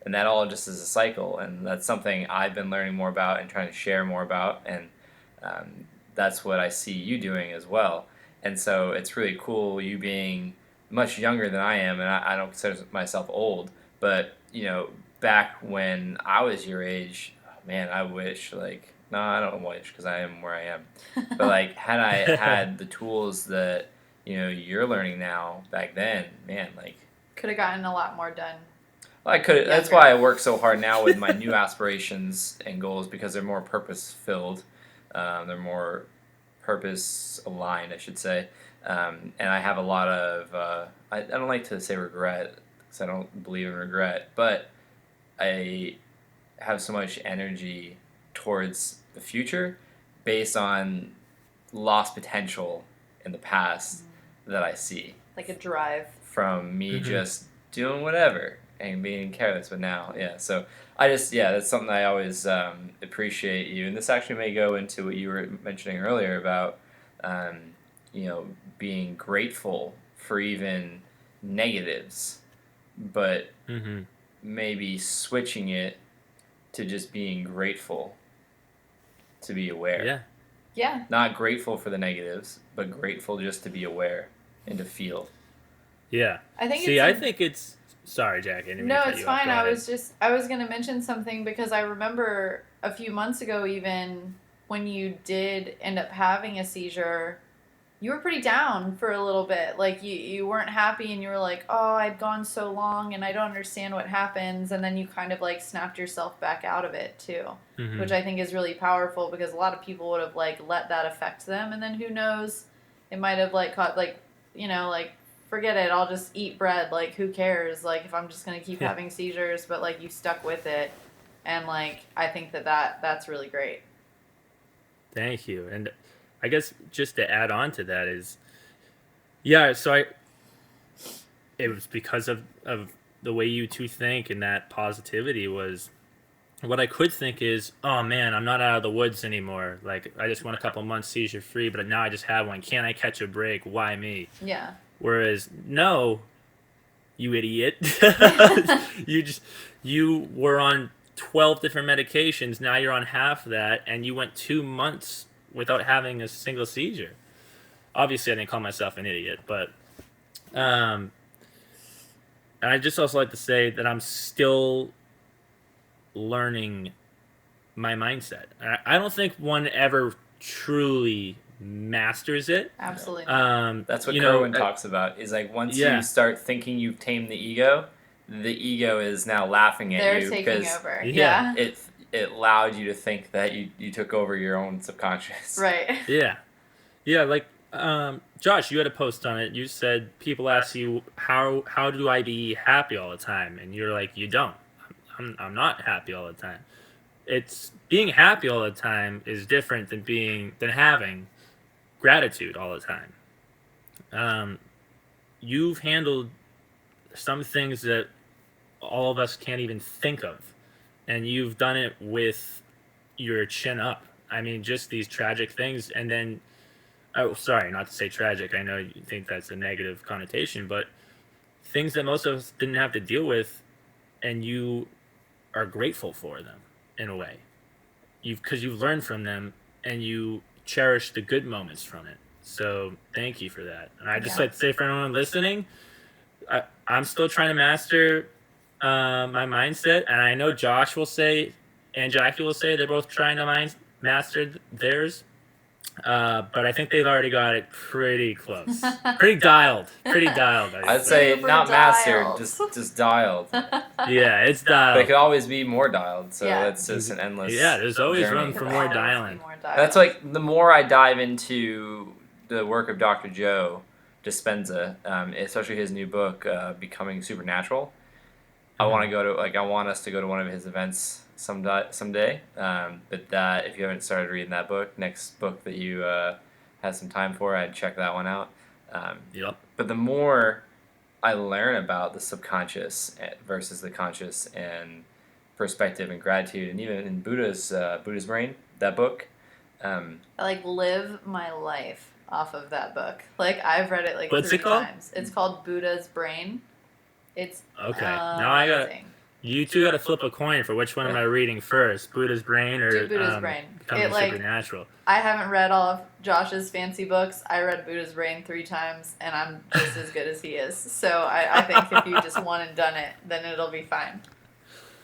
And that all just is a cycle. And that's something I've been learning more about and trying to share more about. And that's what I see you doing as well. And so it's really cool, you being much younger than I am, and I don't consider myself old, but back when I was your age, man, I wish, no, I don't wish, because I am where I am, but had I had the tools that you're learning now back then, man, could have gotten a lot more done. Well, I could. That's why I work so hard now with my new aspirations and goals, because they're more purpose filled, they're more purpose aligned, I should say. And I have a lot of, I don't like to say regret, because I don't believe in regret, but I have so much energy towards the future based on lost potential in the past that I see. Like a drive. From me just doing whatever and being careless, but now, so I just, that's something I always appreciate you. And this actually may go into what you were mentioning earlier about, being grateful for even negatives, but maybe switching it to just being grateful to be aware. Yeah. Not grateful for the negatives, but grateful just to be aware and to feel. Yeah. I think it's sorry, Jack. No, it's fine. I was going to mention something, because I remember a few months ago, even when you did end up having a seizure, you were pretty down for a little bit. Like you weren't happy and you were like, oh, I'd gone so long and I don't understand what happens. And then you kind of like snapped yourself back out of it too, which I think is really powerful because a lot of people would have like let that affect them. And then who knows, it might have like caught like, like forget it. I'll just eat bread. Like who cares? Like if I'm just going to keep having seizures, but like you stuck with it. And like, I think that's really great. Thank you. And I guess just to add on to that is, yeah, so it was because of the way you two think, and that positivity was, what I could think is, oh man, I'm not out of the woods anymore. Like, I just went a couple months seizure free, but now I just have one. Can't I catch a break? Why me? Yeah. Whereas, no, you idiot. You were on 12 different medications. Now you're on half that, and you went 2 months without having a single seizure. Obviously, I didn't call myself an idiot, but and I just also like to say that I'm still learning my mindset. I don't think one ever truly masters it. Absolutely. That's what Kerwin talks about. Is like once you start thinking you've tamed the ego is now laughing at you because taking over. Yeah. It allowed you to think that you took over your own subconscious. Right. Yeah. Like Josh, you had a post on it. You said people ask you how do I be happy all the time, and you're like, you don't. I'm not happy all the time. It's being happy all the time is different than having gratitude all the time. You've handled some things that all of us can't even think of, and you've done it with your chin up. I mean, just these tragic things, and then, oh, sorry, not to say tragic. I know you think that's a negative connotation, but things that most of us didn't have to deal with, and you are grateful for them in a way. Because you've learned from them, and you cherish the good moments from it. So thank you for that. And I just like to say for anyone listening, I'm still trying to master my mindset, and I know Josh will say and Jackie will say they're both trying to master theirs, but I think they've already got it pretty close, pretty dialed. I'd say Super not dialed. mastered, just dialed. Yeah, it's dialed. But it could always be more dialed, so Yeah. it's just an endless. Yeah, there's always journey. room for more dialing. That's like the more I dive into the work of Dr. Joe Dispenza, especially his new book, Becoming Supernatural. I want us to go to one of his events someday. But that, if you haven't started reading that book, next book that you have some time for, I'd check that one out. Yep. But the more I learn about the subconscious versus the conscious, and perspective and gratitude, and even in Buddha's Brain, that book. I live my life off of that book. I've read it What's 3 it called? times. It's called Buddha's Brain. It's okay. Now I got you two. Got to flip a coin for which one am I reading first, Buddha's Brain or Buddha's Brain. Becoming Supernatural. I haven't read all of Josh's fancy books. I read Buddha's Brain 3 times, and I'm just as good as he is. So I think if you just one and done it, then it'll be fine.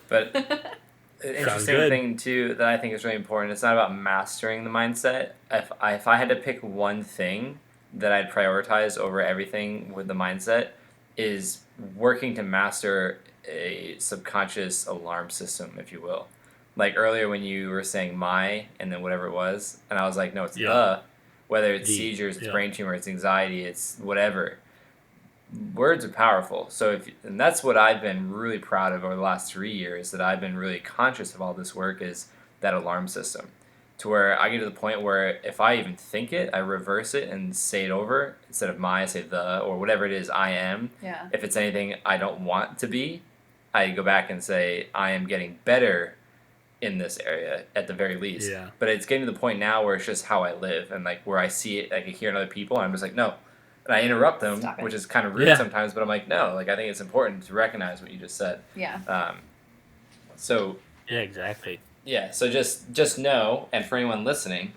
But an interesting thing too that I think is really important. It's not about mastering the mindset. If I had to pick one thing that I'd prioritize over everything with the mindset, is working to master a subconscious alarm system, if you will. Like earlier when you were saying my and then whatever it was, and I was like, no, it's the. Whether it's seizures, it's brain tumor, it's anxiety, it's whatever. Words are powerful. So and that's what I've been really proud of over the last 3 years, that I've been really conscious of all this work, is that alarm system. To where I get to the point where if I even think it, I reverse it and say it over. Instead of my, I say the, or whatever it is I am. Yeah. If it's anything I don't want to be, I go back and say I am getting better in this area at the very least. Yeah. But it's getting to the point now where it's just how I live, and where I see it, I can hear in other people, and I'm just like, no. And I interrupt them, which is kind of rude sometimes, but I'm like, no, I think it's important to recognize what you just said. Yeah. So. Yeah, exactly. Yeah, so just know, and for anyone listening,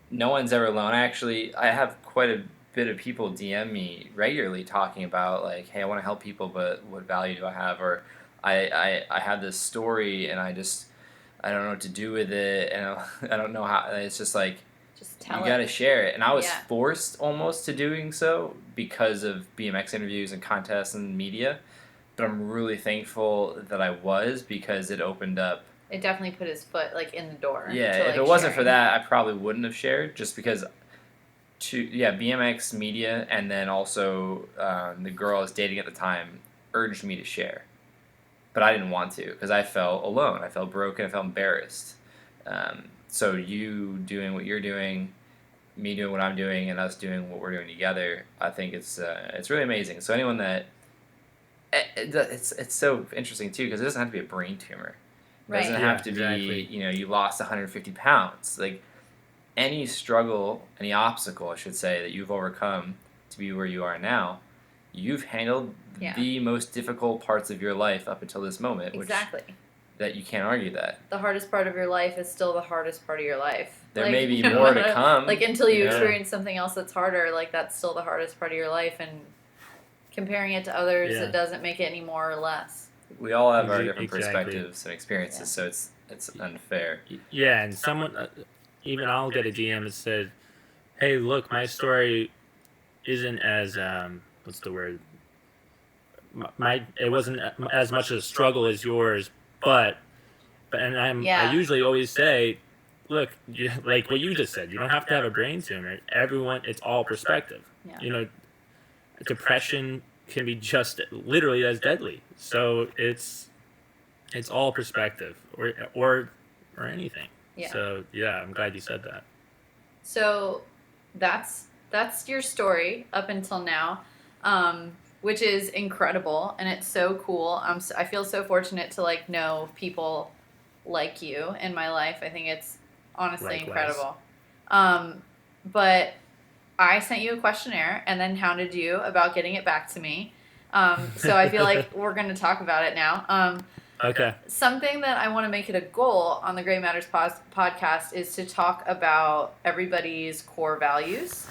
no one's ever alone. I have quite a bit of people DM me regularly talking about, hey, I want to help people, but what value do I have? Or I have this story, and I don't know what to do with it, and I don't know how. It's just Just tell You it. got to share it. And I was Yeah. forced almost to doing so because of BMX interviews and contests and media. But I'm really thankful that I was, because it opened up. It definitely put his foot like in the door. Yeah, to, if like, it wasn't for sharing. that, I probably wouldn't have shared, just because BMX media, and then also the girl I was dating at the time urged me to share. But I didn't want to, because I felt alone. I felt broken. I felt embarrassed. So you doing what you're doing, me doing what I'm doing, and us doing what we're doing together, I think it's really amazing. So anyone that it's so interesting too, because it doesn't have to be a brain tumor. It doesn't Right. have to exactly. be you lost 150 pounds. Like any struggle, any obstacle, I should say, that you've overcome to be where you are now, you've handled Yeah. the most difficult parts of your life up until this moment. Exactly. That you can't argue that. The hardest part of your life is still the hardest part of your life. There may be more to come. Like, until you Yeah. experience something else that's harder, like, that's still the hardest part of your life, and comparing it to others, Yeah. it doesn't make it any more or less. We all have our different Exactly. perspectives and experiences, Yeah. so it's unfair. Yeah, and someone, even I'll get a DM that said, "Hey, look, my story isn't as what's the word? It wasn't as much a struggle as yours, but and Yeah. I usually always say, look, like what you just said, you don't have to have a brain tumor. Everyone, it's all perspective. Yeah. You know, depression can be just literally as deadly. So it's all perspective, or anything. Yeah. So yeah, I'm glad you said that. So that's your story up until now, which is incredible, and it's so cool. I feel so fortunate to like know people like you in my life. I think it's honestly Likewise. incredible. But I sent you a questionnaire and then hounded you about getting it back to me. So I feel like we're going to talk about it now. Okay. Something that I want to make it a goal on the Gray Matters podcast is to talk about everybody's core values.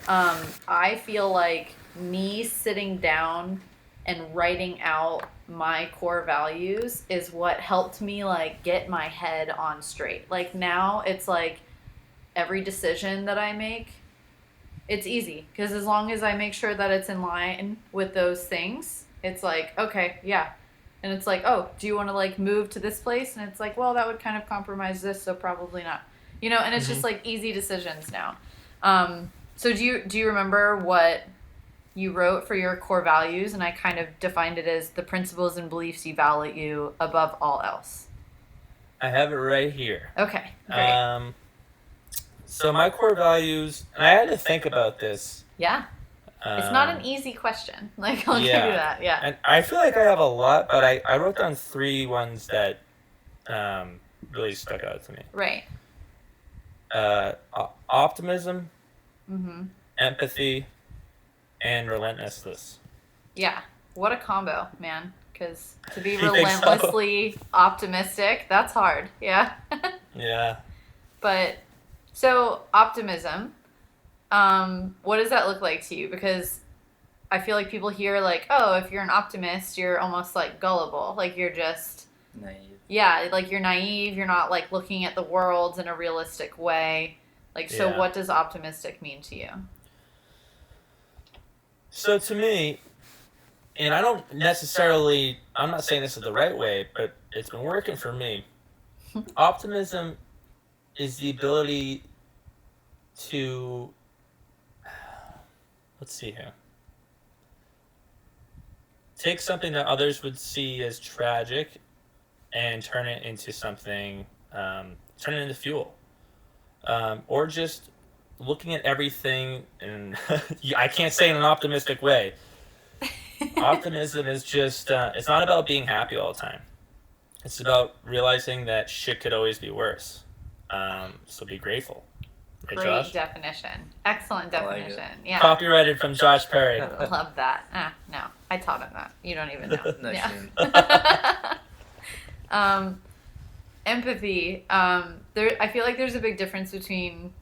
I feel like me sitting down and writing out my core values is what helped me like get my head on straight. Like now it's like every decision that I make, it's easy, because as long as I make sure that it's in line with those things, it's like, okay, yeah. And it's like, oh, do you want to like move to this place? And it's like, well, that would kind of compromise this, so probably not. And it's just like easy decisions now. So do you remember what you wrote for your core values? And I kind of defined it as the principles and beliefs you value above all else. I have it right here. Okay, great. So my core values, and I had to think about this. Yeah. It's not an easy question. Like, I'll give you that. Yeah. And I feel like I have a lot, but I wrote down 3 ones that really stuck out to me. Right. Optimism, Mm-hmm. empathy, and relentlessness. Yeah. What a combo, man. Because to be You think so? relentlessly optimistic, that's hard. Yeah. Yeah. But, so, optimism, what does that look like to you? Because I feel like people hear, like, oh, if you're an optimist, you're almost, like, gullible. Like, you're just, Naive. yeah, like, you're naive. You're not, like, looking at the world in a realistic way. Like, so Yeah. what does optimistic mean to you? So to me, and I don't necessarily, I'm not saying this is the right way, but it's been working for me. Optimism is the ability to, let's see here, take something that others would see as tragic and turn it into something, turn it into fuel. Or just looking at everything, and I can't say in an optimistic way. Optimism is just, it's not about being happy all the time. It's about realizing that shit could always be worse. So be grateful. Right, Great Josh? definition. Excellent I like it. definition. Yeah. Copyrighted from Josh Perry. Love that. No, I taught him that. You don't even know. Nice Yeah. Empathy. I feel like there's a big difference between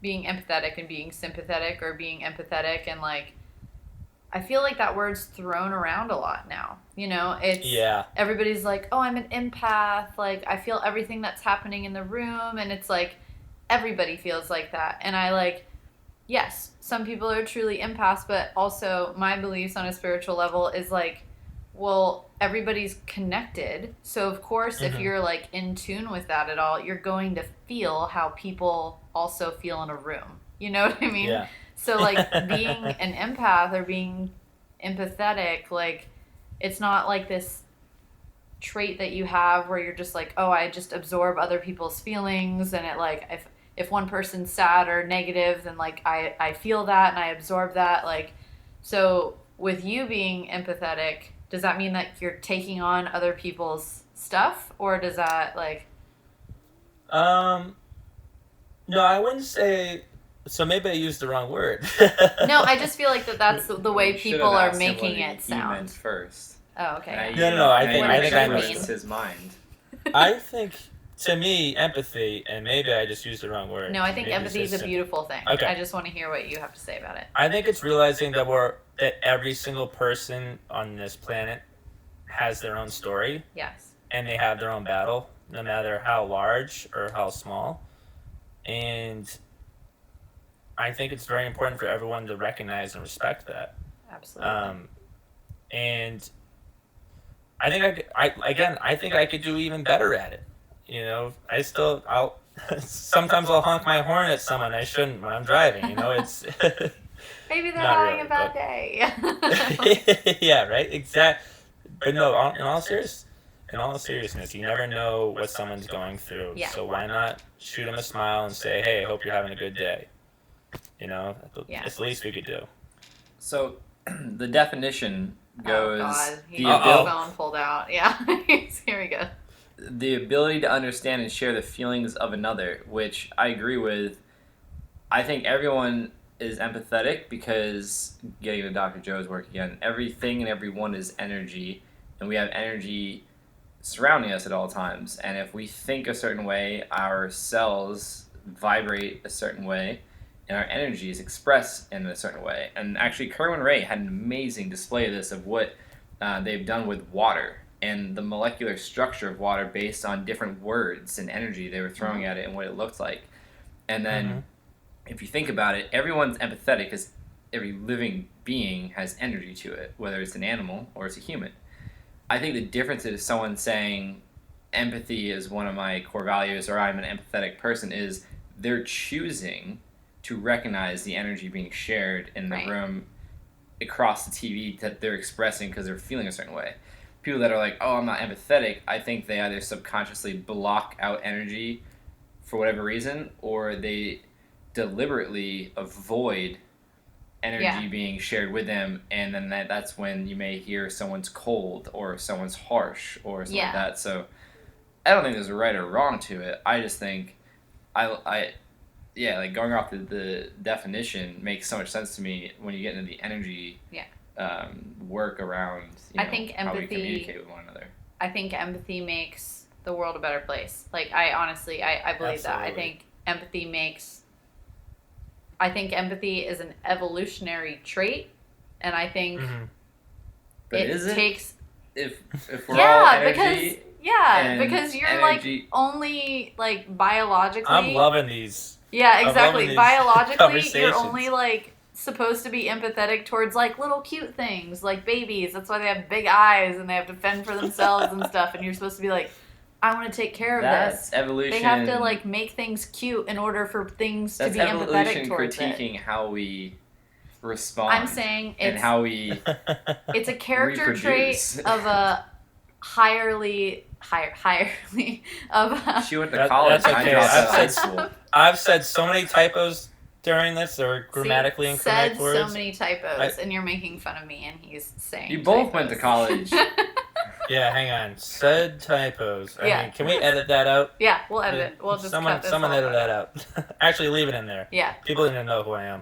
being empathetic and being sympathetic, or being empathetic and like, I feel like that word's thrown around a lot now. It's Yeah. everybody's like, oh, I'm an empath. Like, I feel everything that's happening in the room, and it's like, everybody feels like that. And yes, some people are truly empaths, but also my beliefs on a spiritual level is like, well, everybody's connected. So of course, if you're like in tune with that at all, you're going to feel how people also feel in a room. You know what I mean? Yeah. So like being an empath or being empathetic, like it's not like this trait that you have where you're just like, oh, I just absorb other people's feelings, and it like if one person's sad or negative, then like I feel that and I absorb that. Like, so with you being empathetic, does that mean that you're taking on other people's stuff, or does that like? No, I wouldn't say. So maybe I used the wrong word. No, I just feel like that's the way You should people have are asked him making what it he sound. meant first. Oh, okay. No, I think I mean. missed his mind. I think, to me, empathy, and maybe I just used the wrong word. No, I think Maybe empathy is a beautiful thing. Okay. I just want to hear what you have to say about it. I think it's realizing that every single person on this planet has their own story, Yes. and they have their own battle, no matter how large or how small. And I think it's very important for everyone to recognize and respect that. Absolutely. And I think I think I could do even better at it. You know, sometimes I'll honk my horn at someone I shouldn't when I'm driving. You know, it's Maybe they're not having really, a bad but- day. yeah, right, exactly. But no, in all seriousness, you never know what someone's going through. Yeah. So why not shoot them a smile and say, "Hey, I hope you're having a good day." You know, Yeah. it's the least we could do. So, the definition goes Oh God, he the got abil- his phone pulled out. Yeah, here we go. the ability to understand and share the feelings of another, which I agree with. I think everyone is empathetic because, getting to Dr. Joe's work again, everything and everyone is energy, and we have energy surrounding us at all times. And if we think a certain way, our cells vibrate a certain way, and our energies express in a certain way. And actually, Kerwin Ray had an amazing display of this, of what they've done with water and the molecular structure of water based on different words and energy they were throwing at it and what it looked like. And then, if you think about it, everyone's empathetic because every living being has energy to it, whether it's an animal or it's a human. I think the difference is someone saying empathy is one of my core values, or I'm an empathetic person, is they're choosing to recognize the energy being shared in the Right. room across the TV that they're expressing because they're feeling a certain way. People that are like, oh, I'm not empathetic, I think they either subconsciously block out energy for whatever reason, or they deliberately avoid energy being shared with them, and then that's when you may hear someone's cold or someone's harsh or something like that. So I don't think there's a right or wrong to it. I just think like going off the definition makes so much sense to me when you get into the energy work around I think how we empathy- communicate with one another. I think empathy makes the world a better place. Like, I honestly, I believe that. I think empathy is an evolutionary trait, and I think But it is it? takes... If we're all energy, because you're energy- like only like biologically... I'm loving these. Yeah, I'm exactly. loving these Biologically, you're conversations. only like supposed to be empathetic towards like little cute things, like babies. That's why they have big eyes and they have to fend for themselves and stuff. And you're supposed to be like, I want to take care of That's this. evolution. They have to like make things cute in order for things to be empathetic evolution towards critiquing it. how we respond. I'm saying and it's how we it's a character reproduce. trait of a higherly of a, She went to That- college. that's I okay. dropped out of high I've school. I've said so many typos during this, or grammatically See, incorrect said words. so many typos, and you're making fun of me, and he's saying You both typos. went to college. Yeah, hang on. Said typos. I Yeah. mean, can we edit that out? Yeah, we'll edit it. We'll just cut this someone all edit out. that out. Actually, leave it in there. Yeah. People need to know who I am.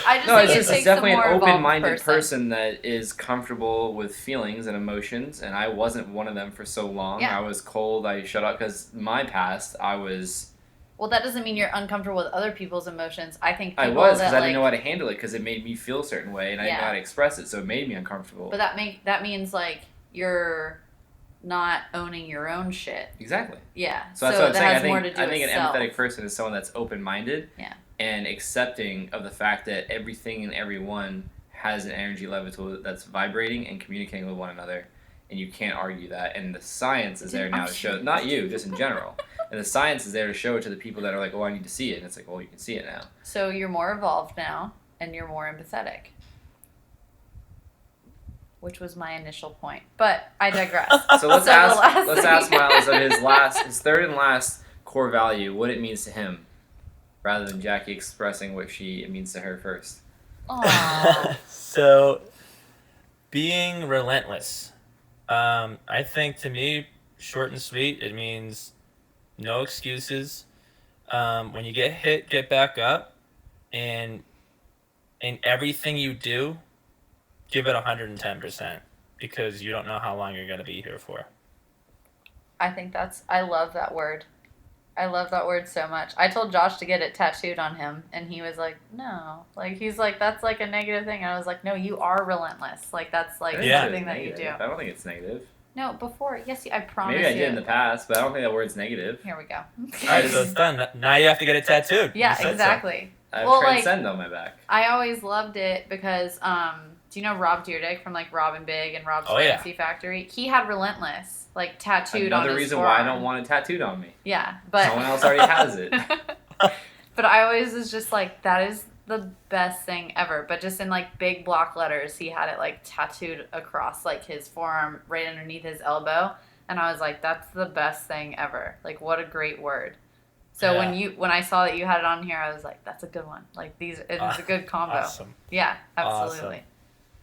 I just No, think it's it just takes definitely a an more evolved open-minded person that is comfortable with feelings and emotions, and I wasn't one of them for so long. Yeah. I was cold. I shut up because my past, I was. Well, that doesn't mean you're uncomfortable with other people's emotions. I think people I was that because I didn't like, know how to handle it because it made me feel a certain way, and I didn't know Yeah. how to express it, so it made me uncomfortable. but that means like you're not owning your own shit. Exactly. Yeah. So that's what I'm saying. Has more to do I think with an self. empathetic person is someone that's open-minded. Yeah. And accepting of the fact that everything and everyone has an energy level that's vibrating and communicating with one another, and you can't argue that. And the science is there now to show, not you, just in general. And the science is there to show it to the people that are like, oh, I need to see it. And it's like, well, you can see it now. So you're more evolved now, and you're more empathetic. Which was my initial point, but I digress. So let's ask Miles of his third and last core value, what it means to him, rather than Jackie expressing what it means to her first. Aww. So, being relentless. I think to me, short and sweet, it means no excuses. When you get hit, get back up, and in everything you do, give it 110%, because you don't know how long you're going to be here for. I love that word. I love that word so much. I told Josh to get it tattooed on him, and he was like, no. Like, he's like, that's like a negative thing. And I was like, no, you are relentless. Like, that's like something that you do. I don't think it's negative. No, before. Yes, I promise you. Maybe I did in the past, but I don't think that word's negative. Here we go. Alright, so it's done. Now you have to get it tattooed. Yeah, exactly. I have Transcend on my back. I always loved it because, do you know Rob Dyrdek from like Rob and Big and Rob's Fantasy Factory? He had Relentless like tattooed on his Another reason forearm. why I don't want it tattooed on me. Yeah, but someone else already has it. But I always was just like, that is the best thing ever. But just in like big block letters, he had it like tattooed across like his forearm, right underneath his elbow, and I was like, that's the best thing ever. Like, what a great word. So when I saw that you had it on here, I was like, that's a good one. Like, it's a good combo. Awesome. Yeah, absolutely. Awesome.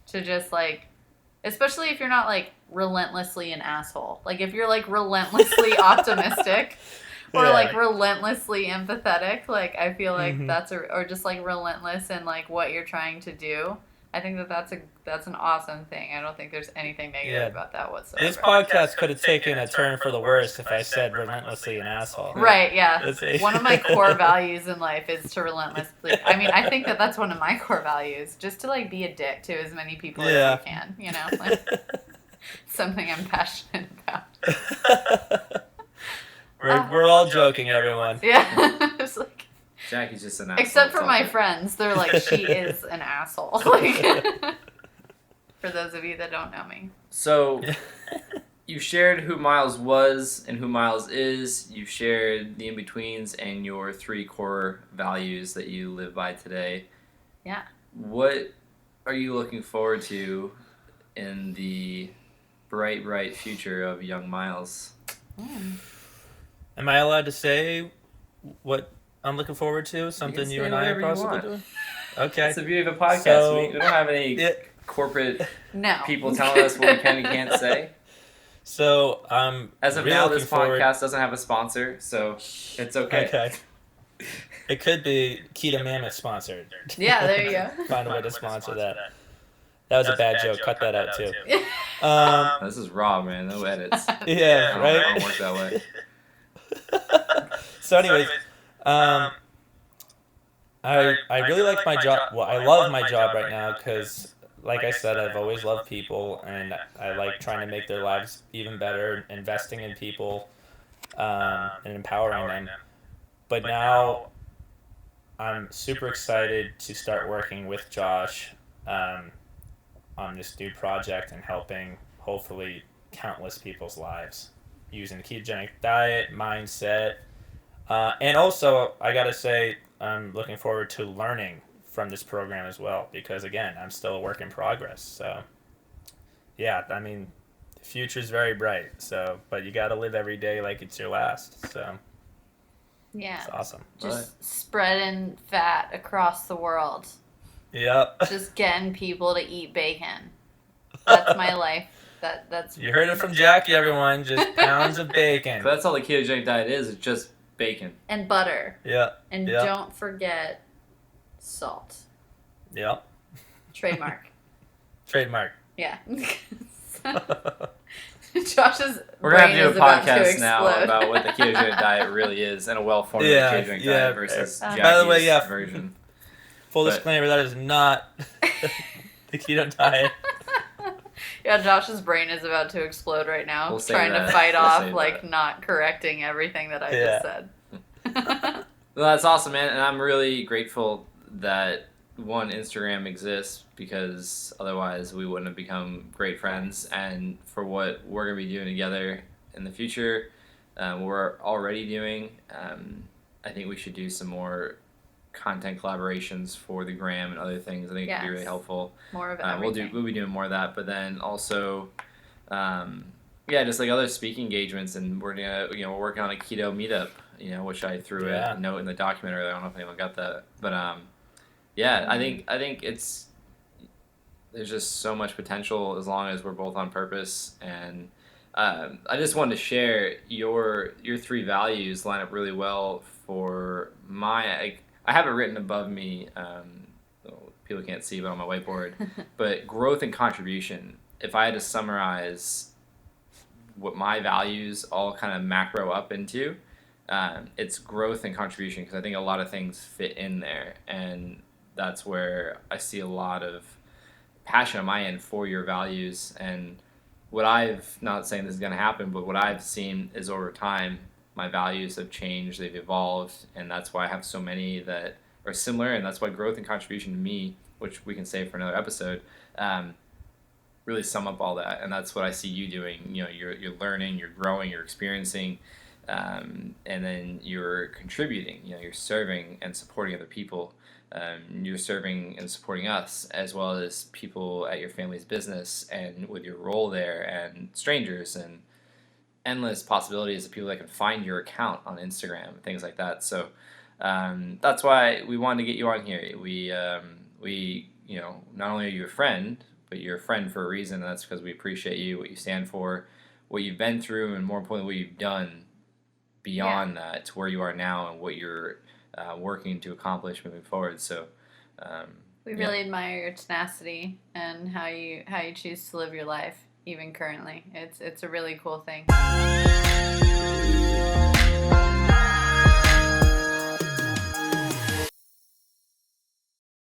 To just like, especially if you're not like relentlessly an asshole. Like if you're like relentlessly optimistic or like relentlessly empathetic, like I feel like or just like relentless in like what you're trying to do. I think that's an awesome thing. I don't think there's anything negative about that whatsoever. This podcast could have taken a turn for the worse if I said relentlessly an asshole. Right, yeah. One of my core values in life is to relentlessly... I mean, I think that's one of my core values. Just to, like, be a dick to as many people as you can, you know? Like, something I'm passionate about. We're all joking, everyone. Yeah. It's like... Jackie's just an asshole. Except for my friends. They're like, she is an asshole. Like, for those of you that don't know me. So, you shared who Miles was and who Miles is. You shared the in-betweens and your 3 core values that you live by today. Yeah. What are you looking forward to in the bright, bright future of young Miles? Am I allowed to say what I'm looking forward to? Something you and I are possibly doing? Okay. It's the beauty of a podcast. So, we don't have any corporate people telling us what we can and can't say. So, as of now, this podcast doesn't have a sponsor, so it's okay. Okay. It could be Keto Mammoth sponsored. Yeah, there you go. Find a way to sponsor that. That was a bad joke. Cut that out, too. This is raw, man. No edits. Yeah, right? I don't work that way. So anyways, I really like my job. Well, I love my job right now because, like I said, I've always loved people, and I like trying to make their lives even better, investing in people, and empowering them. But now, I'm super excited to start working with Josh on this new project and helping, hopefully, countless people's lives using the ketogenic diet, mindset, and also, I gotta say, I'm looking forward to learning from this program as well, because again, I'm still a work in progress. So, yeah, I mean, the future's very bright. So, but you gotta live every day like it's your last. So, yeah, it's awesome. Just spreading fat across the world. Yep. Just getting people to eat bacon. That's my life. That's. You heard it from Jackie, everyone. Just pounds of bacon. So that's all the ketogenic diet is. It's just bacon and butter. Yeah. And don't forget salt. Yep. Trademark. Trademark. Yeah. Josh's We're gonna have to do a about podcast now about what the ketogenic diet really is and a well-formulated ketogenic diet versus Jackie's by the way, version. Full disclaimer: that is not the keto diet. Yeah, Josh's brain is about to explode right now, We'll save trying to that. fight We'll off, save like, that. not correcting everything that I just said. Well, that's awesome, man, and I'm really grateful that Instagram exists, because otherwise we wouldn't have become great friends. And for what we're gonna be doing together in the future, we're already doing. I think we should do some more content collaborations for the gram and other things. I think it could be really Yes. helpful. More of We'll everything. be doing more of that, but then also, just like other speaking engagements, and we're working on a keto meetup, which I threw Yeah. a note in the document earlier. I don't know if anyone got that, but I think there's just so much potential as long as we're both on purpose. And I just wanted to share your three values line up really well for my. I have it written above me. People can't see, but on my whiteboard. But growth and contribution. If I had to summarize what my values all kind of macro up into, it's growth and contribution, because I think a lot of things fit in there, and that's where I see a lot of passion on my end for your values. And what I've, not saying this is going to happen, but what I've seen is over time, my values have changed, they've evolved, and that's why I have so many that are similar, and that's why growth and contribution to me, which we can save for another episode, really sum up all that. And that's what I see you doing. You're learning, you're growing, you're experiencing, and then you're contributing. You're serving and supporting other people. You're serving and supporting us, as well as people at your family's business, and with your role there, and strangers, and endless possibilities of people that can find your account on Instagram and things like that. So that's why we wanted to get you on here. We not only are you a friend, but you're a friend for a reason, and that's because we appreciate you, what you stand for, what you've been through, and more importantly, what you've done beyond that to where you are now, and what you're working to accomplish moving forward. So We really admire your tenacity and how you choose to live your life, even currently. It's a really cool thing.